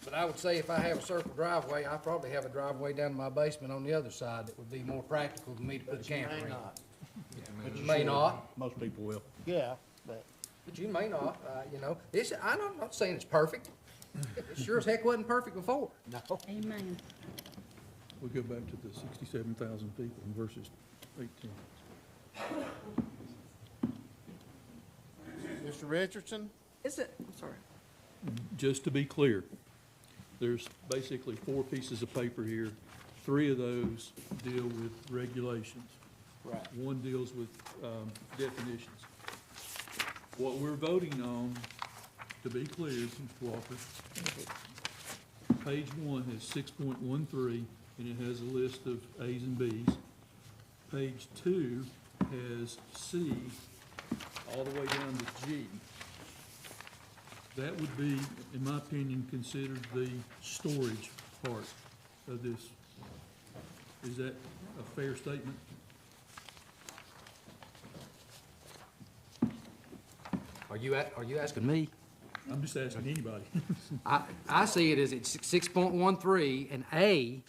But I would say if I have a circle driveway, I probably have a driveway down in my basement on the other side that would be more practical than me to put a camper in. But you may not. Most people will. Yeah, but But you may not, you know. I'm not saying it's perfect. It sure as heck wasn't perfect before. No. Amen. We go back to the 67,000 people versus 18. Mr. Richardson? Is it, I'm sorry. Just to be clear, there's basically 4 pieces of paper here. 3 of those deal with regulations. Right. 1 deals with definitions. What we're voting on, to be clear, Mr. Walker, page 1 has 6.13, and it has a list of A's and B's. Page 2 has C all the way down to G. That would be, in my opinion, considered the storage part of this. Is that a fair statement? Are you asking me? I'm just asking anybody. I see it as it's 6.13, and A,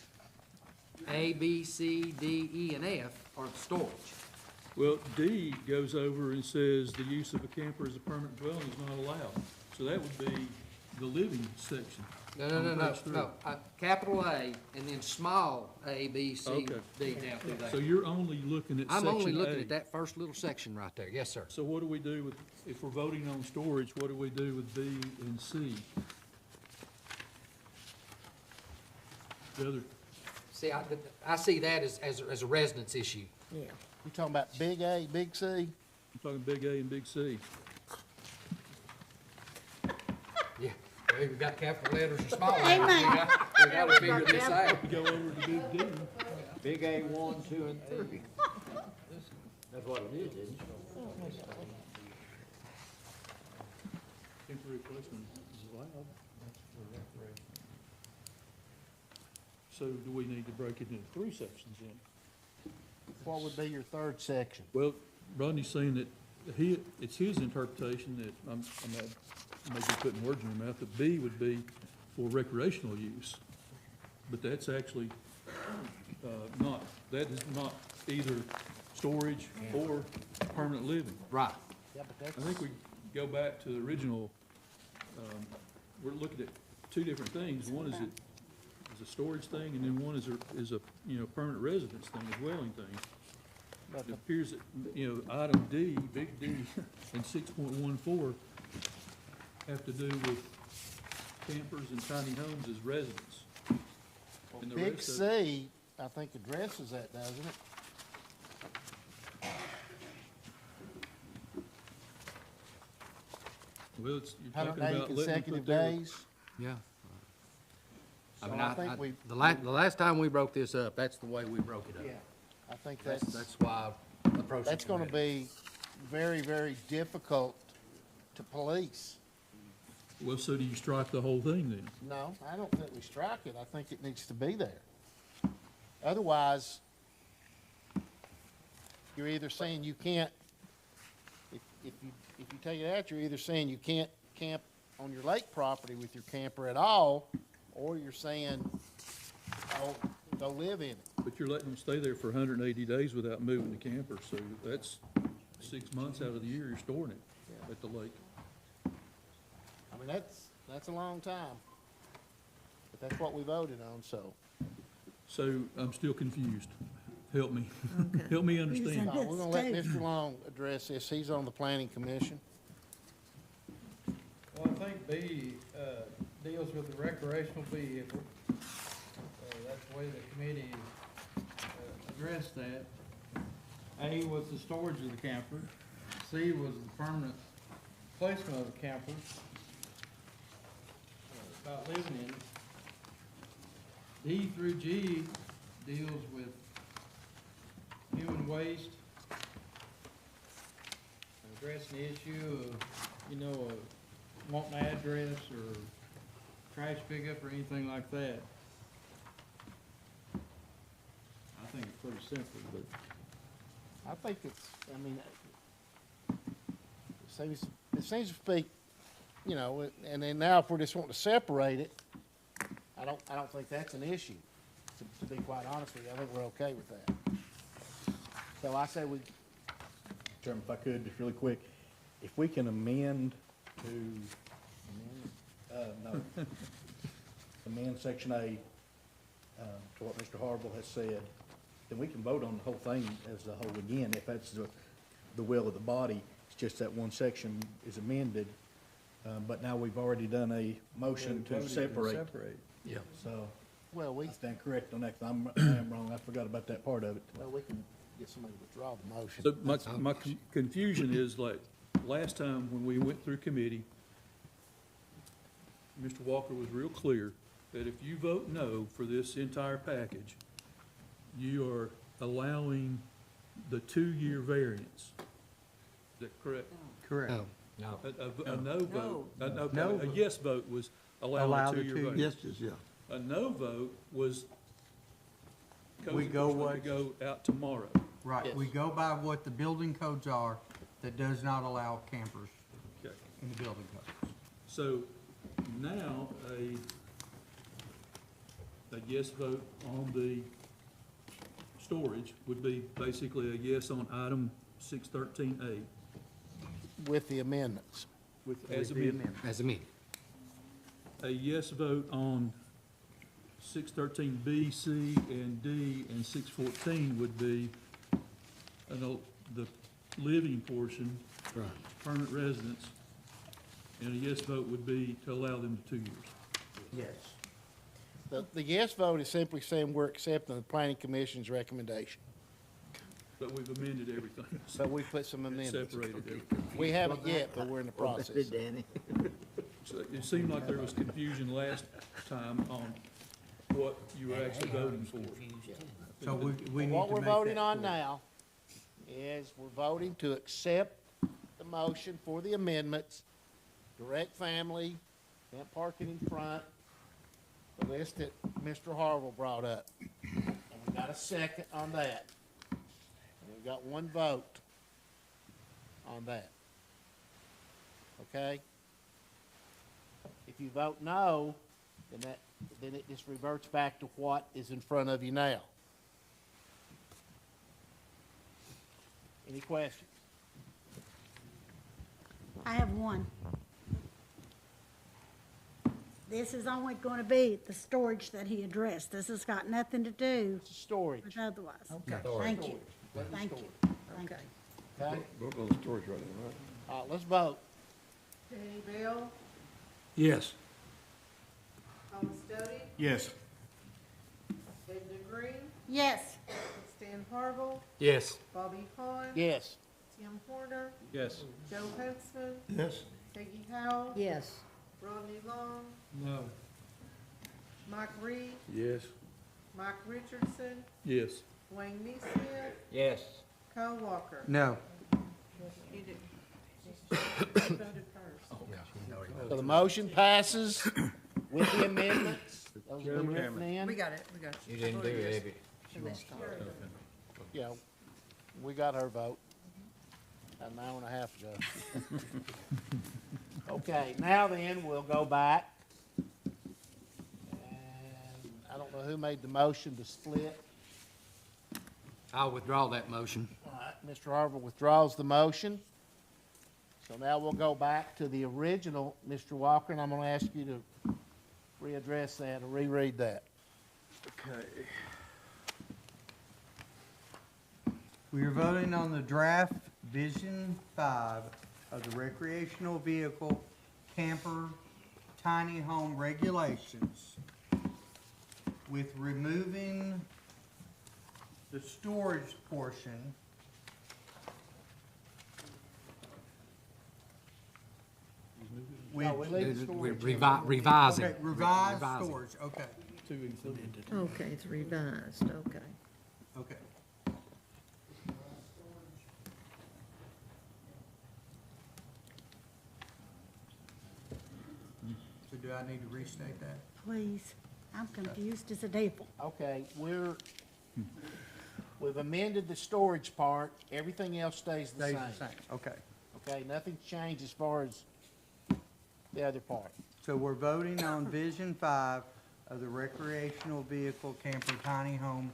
B, C, D, E, and F are the storage. Well, D goes over and says the use of a camper as a permanent dwelling is not allowed. So that would be the living section. No, on page 3. Capital A, and then small A, B, C, Okay. D down through there. So you're only looking at I'm section only looking A. at that first little section right there. Yes, sir. So what do we do with, if we're voting on storage, what do we do with B and C? The other, See, I see that as a residence issue. Yeah. You talking about big A, big C? I'm talking big A and big C. Yeah, well, we've got capital letters and small letters. Amen. We gotta figure this out. We go over to big D. Big A 1, 2, and 3. That's what it is, isn't it? Temporary placement is allowed. So do we need to break it into 3 sections then? What would be your third section? Well, Rodney's saying that it's his interpretation that, I'm maybe putting words in your mouth, that B would be for recreational use. But that's actually that is not either storage or permanent living. Right. Yeah, but that's. I think we go back to the original, we're looking at 2 different things. One is a storage thing, and then one is a permanent residence thing, a dwelling thing. It appears that, item D, big D, and 6.14 have to do with campers and tiny homes as residents. And the Big rest of- C, I think addresses that, doesn't it? Well, you're talking 180 about letting them consecutive put their, days. Yeah. So I think we. The last time we broke this up, that's the way we broke it up. Yeah, I think That's why I approached it. that's gonna be very, very difficult to police. well, so do you strike the whole thing then? No, I don't think we strike it. I think it needs to be there. Otherwise, you're either saying you can't, if you take it out, you're either saying you can't camp on your lake property with your camper at all, or you're saying, oh, go live in it. But you're letting them stay there for 180 days without moving the camper, so that's 6 months out of the year you're storing it at the lake. I mean, that's a long time. But that's what we voted on, so. So I'm still confused. Help me. Help me understand. We're gonna let Mr. Long address this. He's on the planning commission. Well, I think B, deals with the recreational vehicle. That's the way the committee, addressed that. A was the storage of the camper. C was the permanent placement of the camper. About living in it. D through G deals with human waste addressing the issue of, you know, wanting an address or trash pickup or anything like that. I think it's pretty simple, but I think it's, I mean, it seems to be, you know, and then now if we're just wanting to separate it, I don't think that's an issue. To be quite honest with you, I think we're okay with that. So I say we, Chairman, if I could, just really quick, if we can amend section A, to what Mr. Harville has said, then we can vote on the whole thing as a whole again, if that's the will of the body. It's just that one section is amended, but now we've already done a motion to separate. Yeah. So, well, I stand correct on that, 'cause I am wrong, I forgot about that part of it. well, we can get somebody to withdraw the motion. So my confusion is like, last time when we went through committee, Mr. Walker was real clear that if you vote no for this entire package, you are allowing the 2-year variance. Is that correct? Correct. No. A no vote, No a vote. yes vote was allowing Allow a the 2-year 2 variance. yeses, yeah. A no vote was We codes go enforcement to what- go out tomorrow. Right, Yes. we go by what the building codes are that does not allow campers Okay. in the building codes. So now a yes vote on the storage would be basically a yes on item 613A With the amendments. as amended. As amended. A yes vote on 613B, C, and D, and 614 would be the living portion, Right. permanent residence, and a yes vote would be to allow them to 2 years. Yes. The yes vote is simply saying we're accepting the planning commission's recommendation. But we've amended everything. So we put some amendments. Separated everything. We haven't yet, but we're in the process. Danny. So it seemed like there was confusion last time on what you were actually voting for. So we need to make What we're voting that on clear. now is we're voting to accept the motion for the amendments, direct family, camp parking in front, the list that Mr. Harville brought up. And we got a second on that. And we got one vote on that. Okay? If you vote no, then it just reverts back to what is in front of you now. Any questions? I have one. This is only gonna be the storage that he addressed. This has got nothing to do Storage. with otherwise. Okay. Thank you, thank you, thank you. Okay? Vote on the storage right now, right? All right, let's vote. Danny Bell, Yes. Thomas Doty, Yes. Edna Green, Yes, Stan Harville, Yes. Bobby Hahn. Yes. Tim Horner, Yes. Joe Huntsman, Yes. Peggy Powell. Yes. Rodney Long, No. Mike Reed, Yes. Mike Richardson, Yes. Wayne Neesmith, Yes. Cole Walker. No. You did, you voted first. So the motion passes with the amendments. Those will be written in. We got it, we got it. You didn't do it, have you? Yeah, we got her vote an hour and a half ago. Okay, now then, we'll go back. And I don't know who made the motion to split. I'll withdraw that motion. All right, Mr. Harville withdraws the motion. So now we'll go back to the original, Mr. Walker, and I'm gonna ask you to readdress that or reread that. Okay. We are voting on the draft Vision 5 of the recreational vehicle camper tiny home regulations with removing the storage portion No, we leave the We're storage. revising. Okay, revised Revising. storage, okay, Two included. Okay, it's revised, okay. okay. do I need to restate that? Please, I'm confused as a devil. Okay, we've amended the storage part, everything else stays the Stays same. the same, okay. Okay, nothing's changed as far as the other part. So we're voting on Vision 5 of the recreational vehicle camper tiny home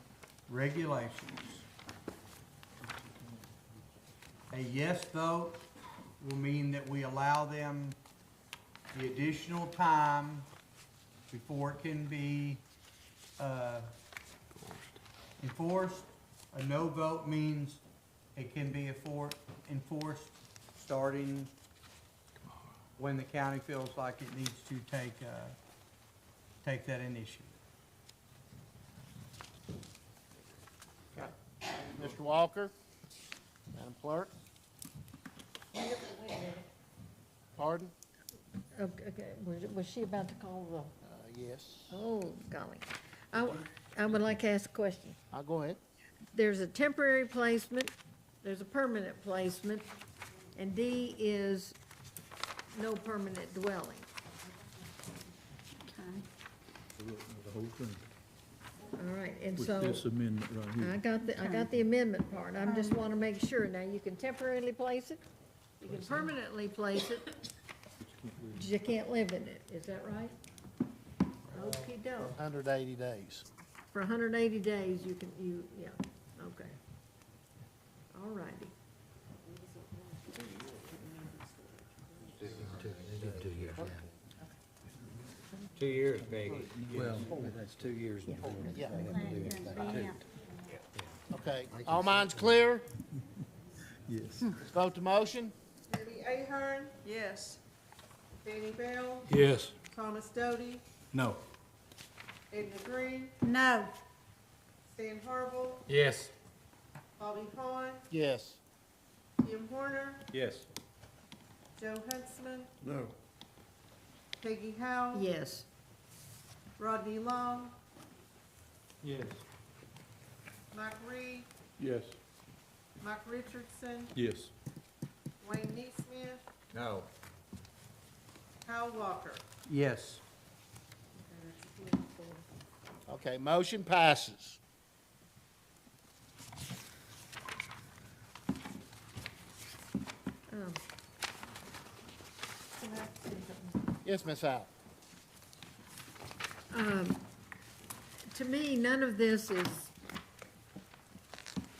regulations. A yes vote will mean that we allow them the additional time before it can be enforced. A no vote means it can be enforced starting when the county feels like it needs to take that initiative. Mr. Walker? Madam Clerk? Pardon? Okay, was she about to call the? Yes. Oh, golly. I would like to ask a question. I'll go ahead. There's a temporary placement, there's a permanent placement, and D is no permanent dwelling. Okay. The whole thing. All right, and With so. this amendment right here. I got the amendment part. I just want to make sure. Now, you can temporarily place it, you can permanently place it, but you can't live in it. Is that right? Okey-doke. 180 days. For 180 days, yeah, okay. All righty. 2 years, Peggy. Well, that's 2 years. Yeah. Okay, all minds clear? Yes. Let's vote the motion. Debbie Ahern? Yes. Danny Bell? Yes. Thomas Doty? No. Edna Green? No. Stan Harville? Yes. Bobby Hahn? Yes. Tim Horner? Yes. Joe Huntsman? No. Peggy Howe? Yes. Rodney Long? Yes. Mike Reed? Yes. Mike Richardson? Yes. Wayne Neesmith? No. Hal Walker? Yes. Okay, motion passes. Can I say something? Yes, Ms. Howe. To me, none of this is,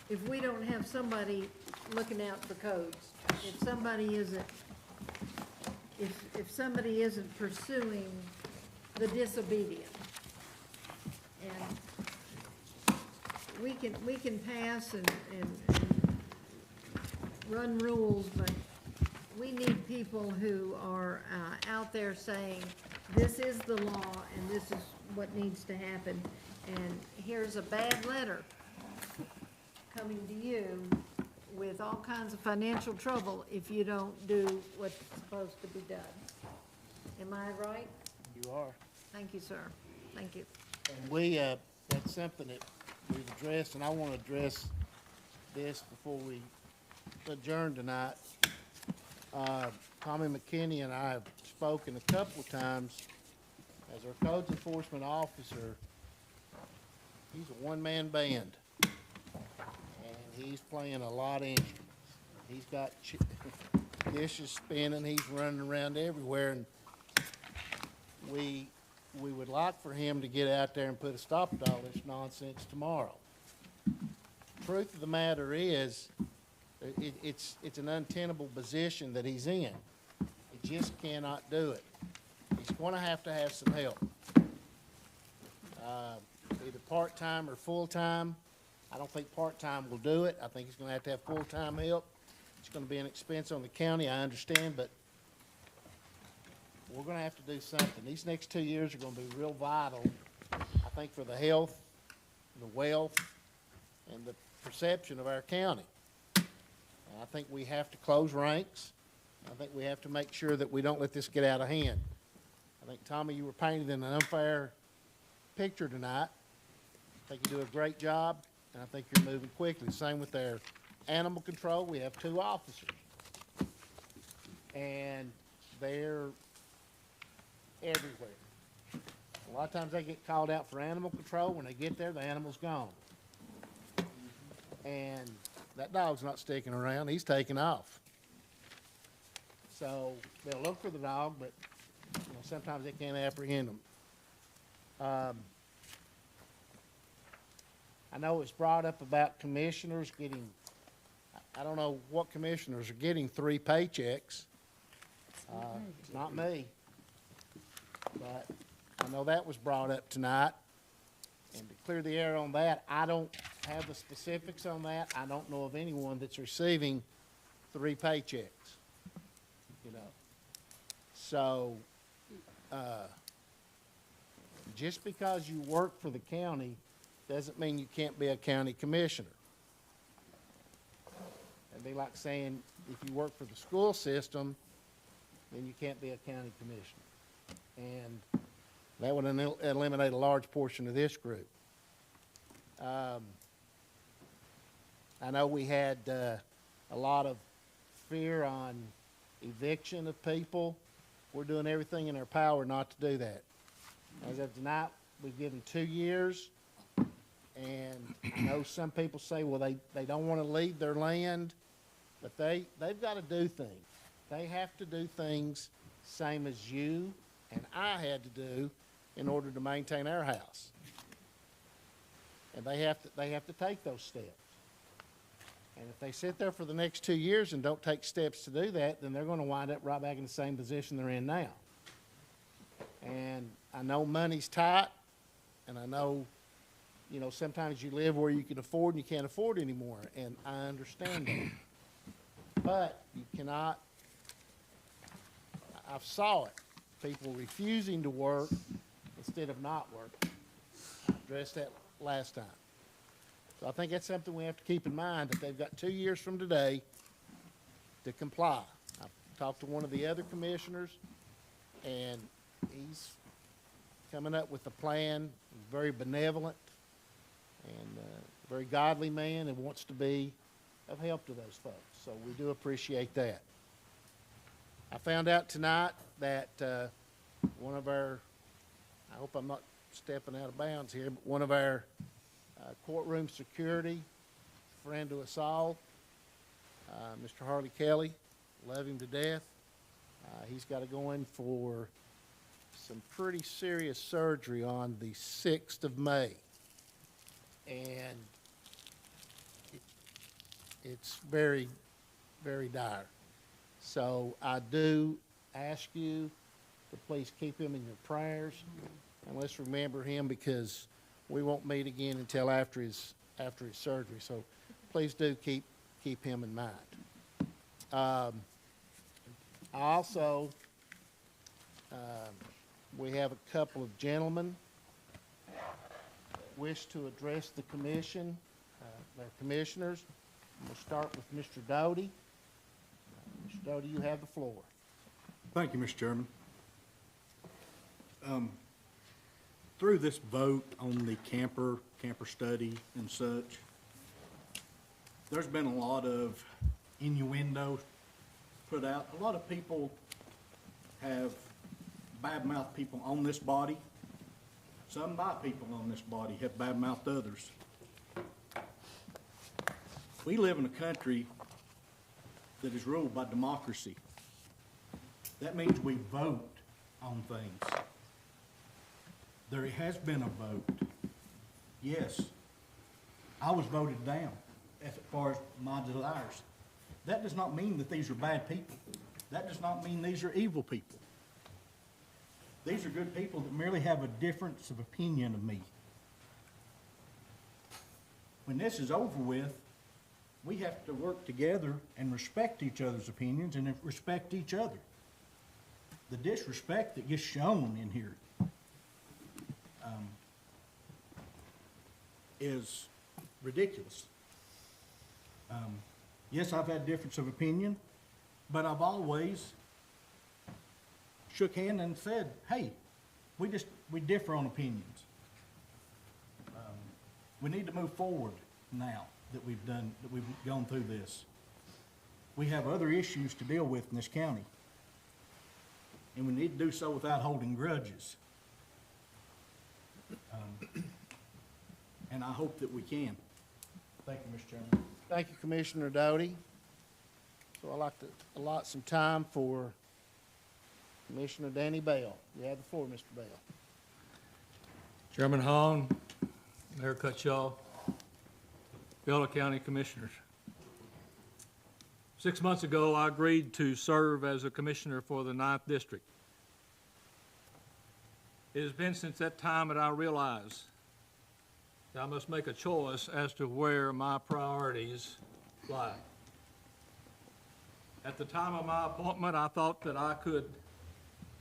if we don't have somebody looking out for codes, if somebody isn't pursuing the disobedient. And we can pass and run rules, but we need people who are out there saying, this is the law and this is what needs to happen. And here's a bad letter coming to you with all kinds of financial trouble if you don't do what's supposed to be done. Am I right? You are. Thank you, sir. Thank you. And we, that's something that we've addressed, and I want to address this before we adjourn tonight. Tommy McKinney and I have spoken a couple of times as our codes enforcement officer. He's a one-man band, and he's playing a lot of instruments. He's got dishes spinning, he's running around everywhere, and we would like for him to get out there and put a stop to all this nonsense tomorrow. Truth of the matter is, it's an untenable position that he's in. He just cannot do it. He's going to have some help. Either part-time or full-time. I don't think part-time will do it. I think he's going to have full-time help. It's going to be an expense on the county, I understand, but we're going to have to do something. These next 2 years are going to be real vital, I think, for the health, the wealth, and the perception of our county. And I think we have to close ranks. I think we have to make sure that we don't let this get out of hand. I think, Tommy, you were painted in an unfair picture tonight. I think you do a great job, and I think you're moving quickly. Same with their animal control. We have 2 officers. And they're everywhere. A lot of times they get called out for animal control. When they get there, the animal's gone. And that dog's not sticking around. He's taking off. So they'll look for the dog, but sometimes they can't apprehend them. I know it's brought up about commissioners getting, I don't know what commissioners are getting 3 paychecks. It's not me. But I know that was brought up tonight. And to clear the air on that, I don't have the specifics on that. I don't know of anyone that's receiving 3 paychecks. So, just because you work for the county doesn't mean you can't be a county commissioner. It'd be like saying if you work for the school system, then you can't be a county commissioner. And that would eliminate a large portion of this group. I know we had a lot of fear on eviction of people. We're doing everything in our power not to do that. As of tonight, we've given 2 years. And I know some people say, well, they don't want to leave their land, but they've got to do things. They have to do things same as you and I had to do in order to maintain our house. And they have to take those steps. And if they sit there for the next 2 years and don't take steps to do that, then they're going to wind up right back in the same position they're in now. And I know money's tight, and I know, sometimes you live where you can afford and you can't afford anymore, and I understand that. But you cannot, I've saw it, people refusing to work instead of not working. I addressed that last time. So I think that's something we have to keep in mind, that they've got 2 years from today to comply. I've talked to one of the other commissioners, and he's coming up with a plan. He's very benevolent and a very godly man and wants to be of help to those folks. So we do appreciate that. I found out tonight that one of our, I hope I'm not stepping out of bounds here, but one of our courtroom security, friend to us all, Mr. Harley Kelly, love him to death. He's got to go in for some pretty serious surgery on the 6th of May. And it's very, very dire. So I do ask you to please keep him in your prayers, and let's remember him, because we won't meet again until after his surgery. So please do keep him in mind. I also, we have a couple of gentlemen wish to address the commission, their commissioners. We'll start with Mr. Doty. Mr. Doty, you have the floor. Thank you, Mr. Chairman. Through this vote on the camper study and such, there's been a lot of innuendo put out. A lot of people have badmouthed people on this body. Some of my people on this body have badmouthed others. We live in a country that is ruled by democracy. That means we vote on things. There has been a vote. Yes, I was voted down as far as my desires. That does not mean that these are bad people. That does not mean these are evil people. These are good people that merely have a difference of opinion of me. When this is over with, we have to work together and respect each other's opinions and respect each other. The disrespect that gets shown in here is ridiculous. Yes, I've had difference of opinion, but I've always shook hands and said, hey, we differ on opinions. We need to move forward now that we've gone through this. We have other issues to deal with in this county. and we need to do so without holding grudges. And I hope that we can. Thank you, Mr. Chairman. Thank you, Commissioner Doty. So I'd like to allot some time for Commissioner Danny Bell. You have the floor, Mr. Bell. Chairman Hahn, Mayor Cutchaw, fellow county commissioners. 6 months ago, I agreed to serve as a commissioner for the 9th District. It has been since that time that I realized that I must make a choice as to where my priorities lie. At the time of my appointment, I thought that I could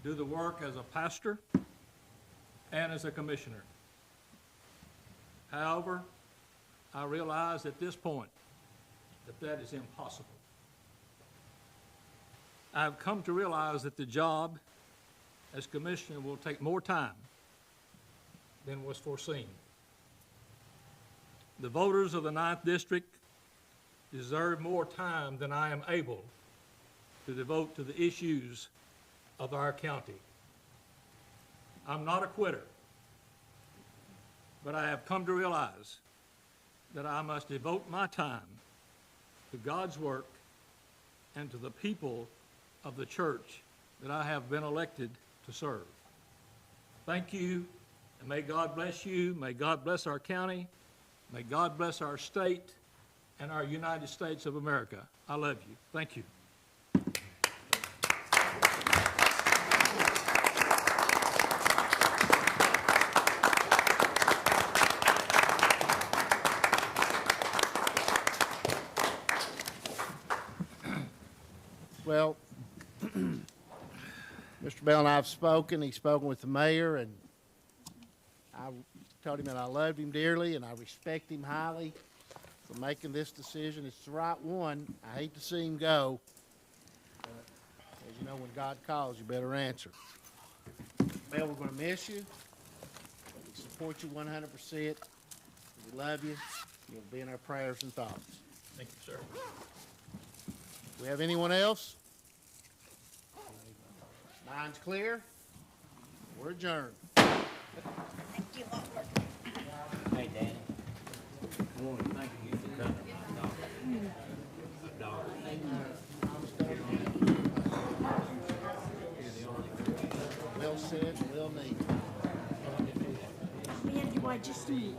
do the work as a pastor and as a commissioner. However, I realize at this point that that is impossible. I've come to realize that the job as commissioner will take more time than was foreseen. The voters of the 9th District deserve more time than I am able to devote to the issues of our county. I'm not a quitter, but I have come to realize that I must devote my time to God's work and to the people of the church that I have been elected to serve. Thank you, and may God bless you. May God bless our county. May God bless our state and our United States of America. I love you. Thank you. Well, Mr. Bell and I have spoken. He's spoken with the mayor, and I told him that I loved him dearly and I respect him highly for making this decision. It's the right one. I hate to see him go, but as you know, when God calls, you better answer. Bell, we're going to miss you. We support you 100%. We love you. You'll be in our prayers and thoughts. Thank you, sir. Do we have anyone else? Mind's clear. We're adjourned. Thank you, Lord. Hey, Danny. I want to thank you for coming, my daughter. Well said, well needed. Man, you wait just a minute.